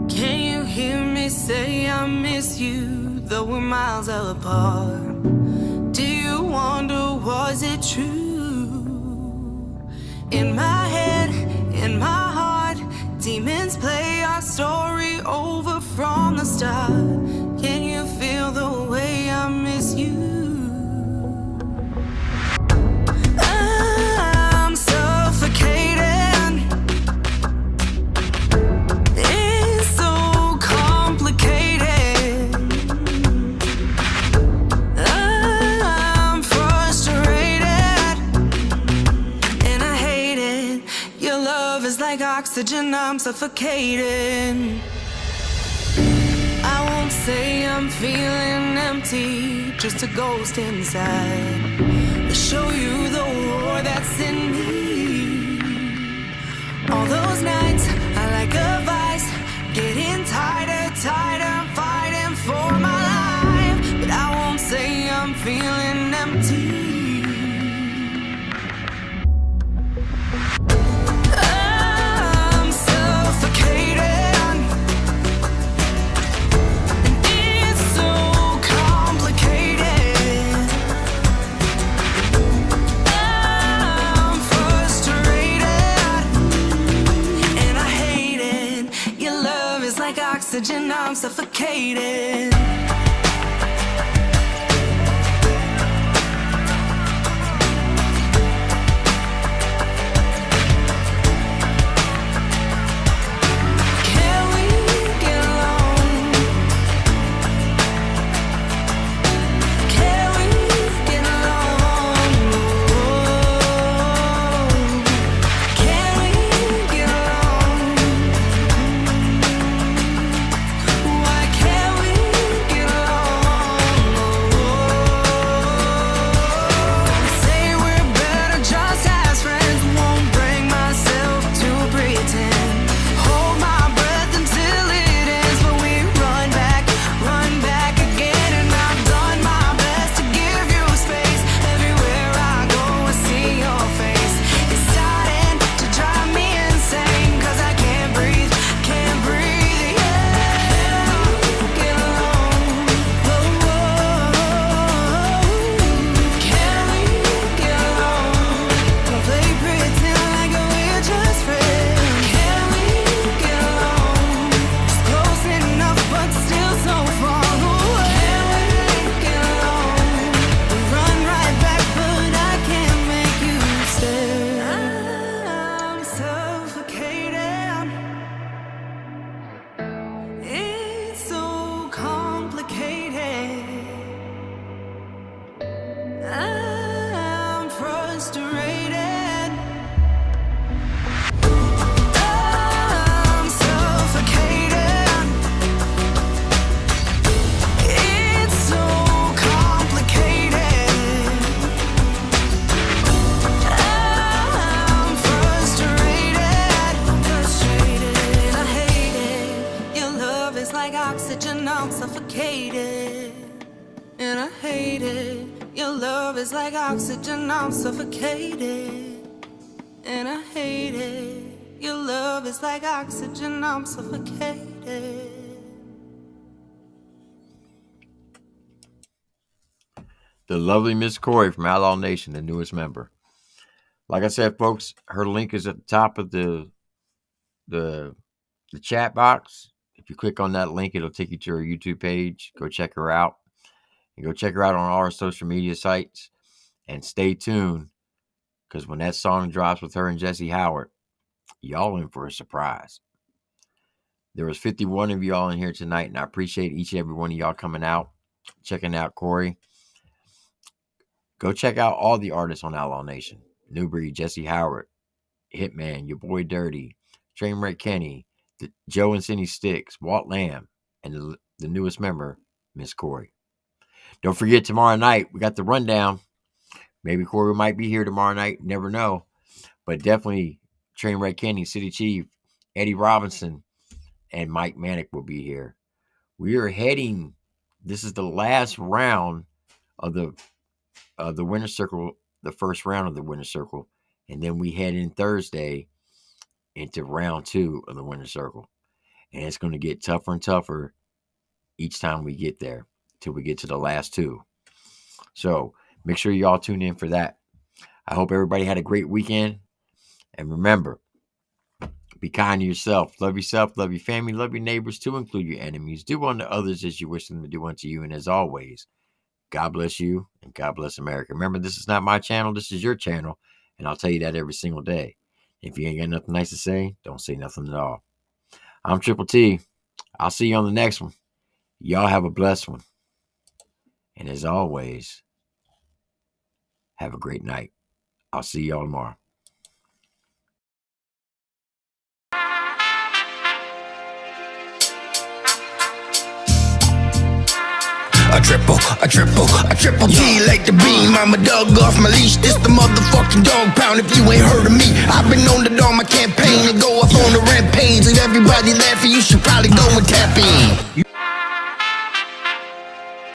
Can you hear me say I miss you, though we're miles apart? Do you wonder, was it true? In my head, in my heart, demons play our story over from the start. Can you feel the way I miss you? I'm suffocating. It's so complicated. I'm frustrated and I hate it. Your love is like oxygen, I'm suffocating. I won't say I'm feeling empty, just a ghost inside. To show you the war that gets in me. All those nights I like a vice, getting tighter, fighting for my life. But I won't say I'm feeling empty. I'm suffocated. It's so complicated. I'm frustrated and I hate it. Your love is like oxygen, I'm suffocated. Can we get along? Can we get along? Can we get along? Why can't we get along? Say we're better just as friends. Won't bring myself to pretend. Hold my breath until it ends, but we run back again. And I've done my best to give you space. Everywhere I go, I see your face. It's starting to drive me insane, 'cause I can't breathe, yeah. Get along, whoa, can we get along? Don't play pretend like we're just friends. Can we get along? Just close enough, but still so far away. Can we get along? We run right back, but I can't make you stay. I'm suffocated. It's so complicated. I'm frustrated. I'm suffocated. It's so complicated. I'm frustrated, and I hate it. Your love is like oxygen, I'm suffocated. And I hate it. Your love is like oxygen, I'm suffocated. And I hate it. Your love is like oxygen, I'm suffocated. The lovely Miss Cori from Outlaw Nation, the newest member. Like I said, folks, her link is at the top of the chat box. If you click on that link, it'll take you to her YouTube page. Go check her out. And go check her out on all our social media sites. And stay tuned, because when that song drops with her and Jesse Howard, y'all in for a surprise. There was 51 of y'all in here tonight, and I appreciate each and every one of y'all coming out, checking out Cori. Go check out all the artists on Outlaw Nation. Newbury, Jesse Howard, Hitman, Your Boy Dirty, Trainwreck Kenny, Joe and Cindy Sticks, Walt Lamb, and the newest member, Miss Cori. Don't forget, tomorrow night, we got the rundown. Maybe Cori might be here tomorrow night. Never know. But definitely Trainwreck Kenny, City Chief, Eddie Robinson, and Mike Manick will be here. We are heading. This is the last round of the winner circle, the first round of the winner circle, and then we head in Thursday into round 2 of the winner circle, and it's going to get tougher and tougher each time we get there till we get to the last 2. So make sure y'all tune in for that. I hope everybody had a great weekend, and remember, be kind to yourself, love your family, love your neighbors, to include your enemies. Do unto others as you wish them to do unto you. And as always, God bless you and God bless America. Remember, this is not my channel. This is your channel. And I'll tell you that every single day. If you ain't got nothing nice to say, don't say nothing at all. I'm TripleT. I'll see you on the next one. Y'all have a blessed one. And as always, have a great night. I'll see y'all tomorrow. A triple T like the beam. I'm a dog off my leash. This the motherfucking dog pound. If you ain't heard of me, I've been on the dog my campaign and go off on the rampage. And everybody laughing, you should probably go and tap in.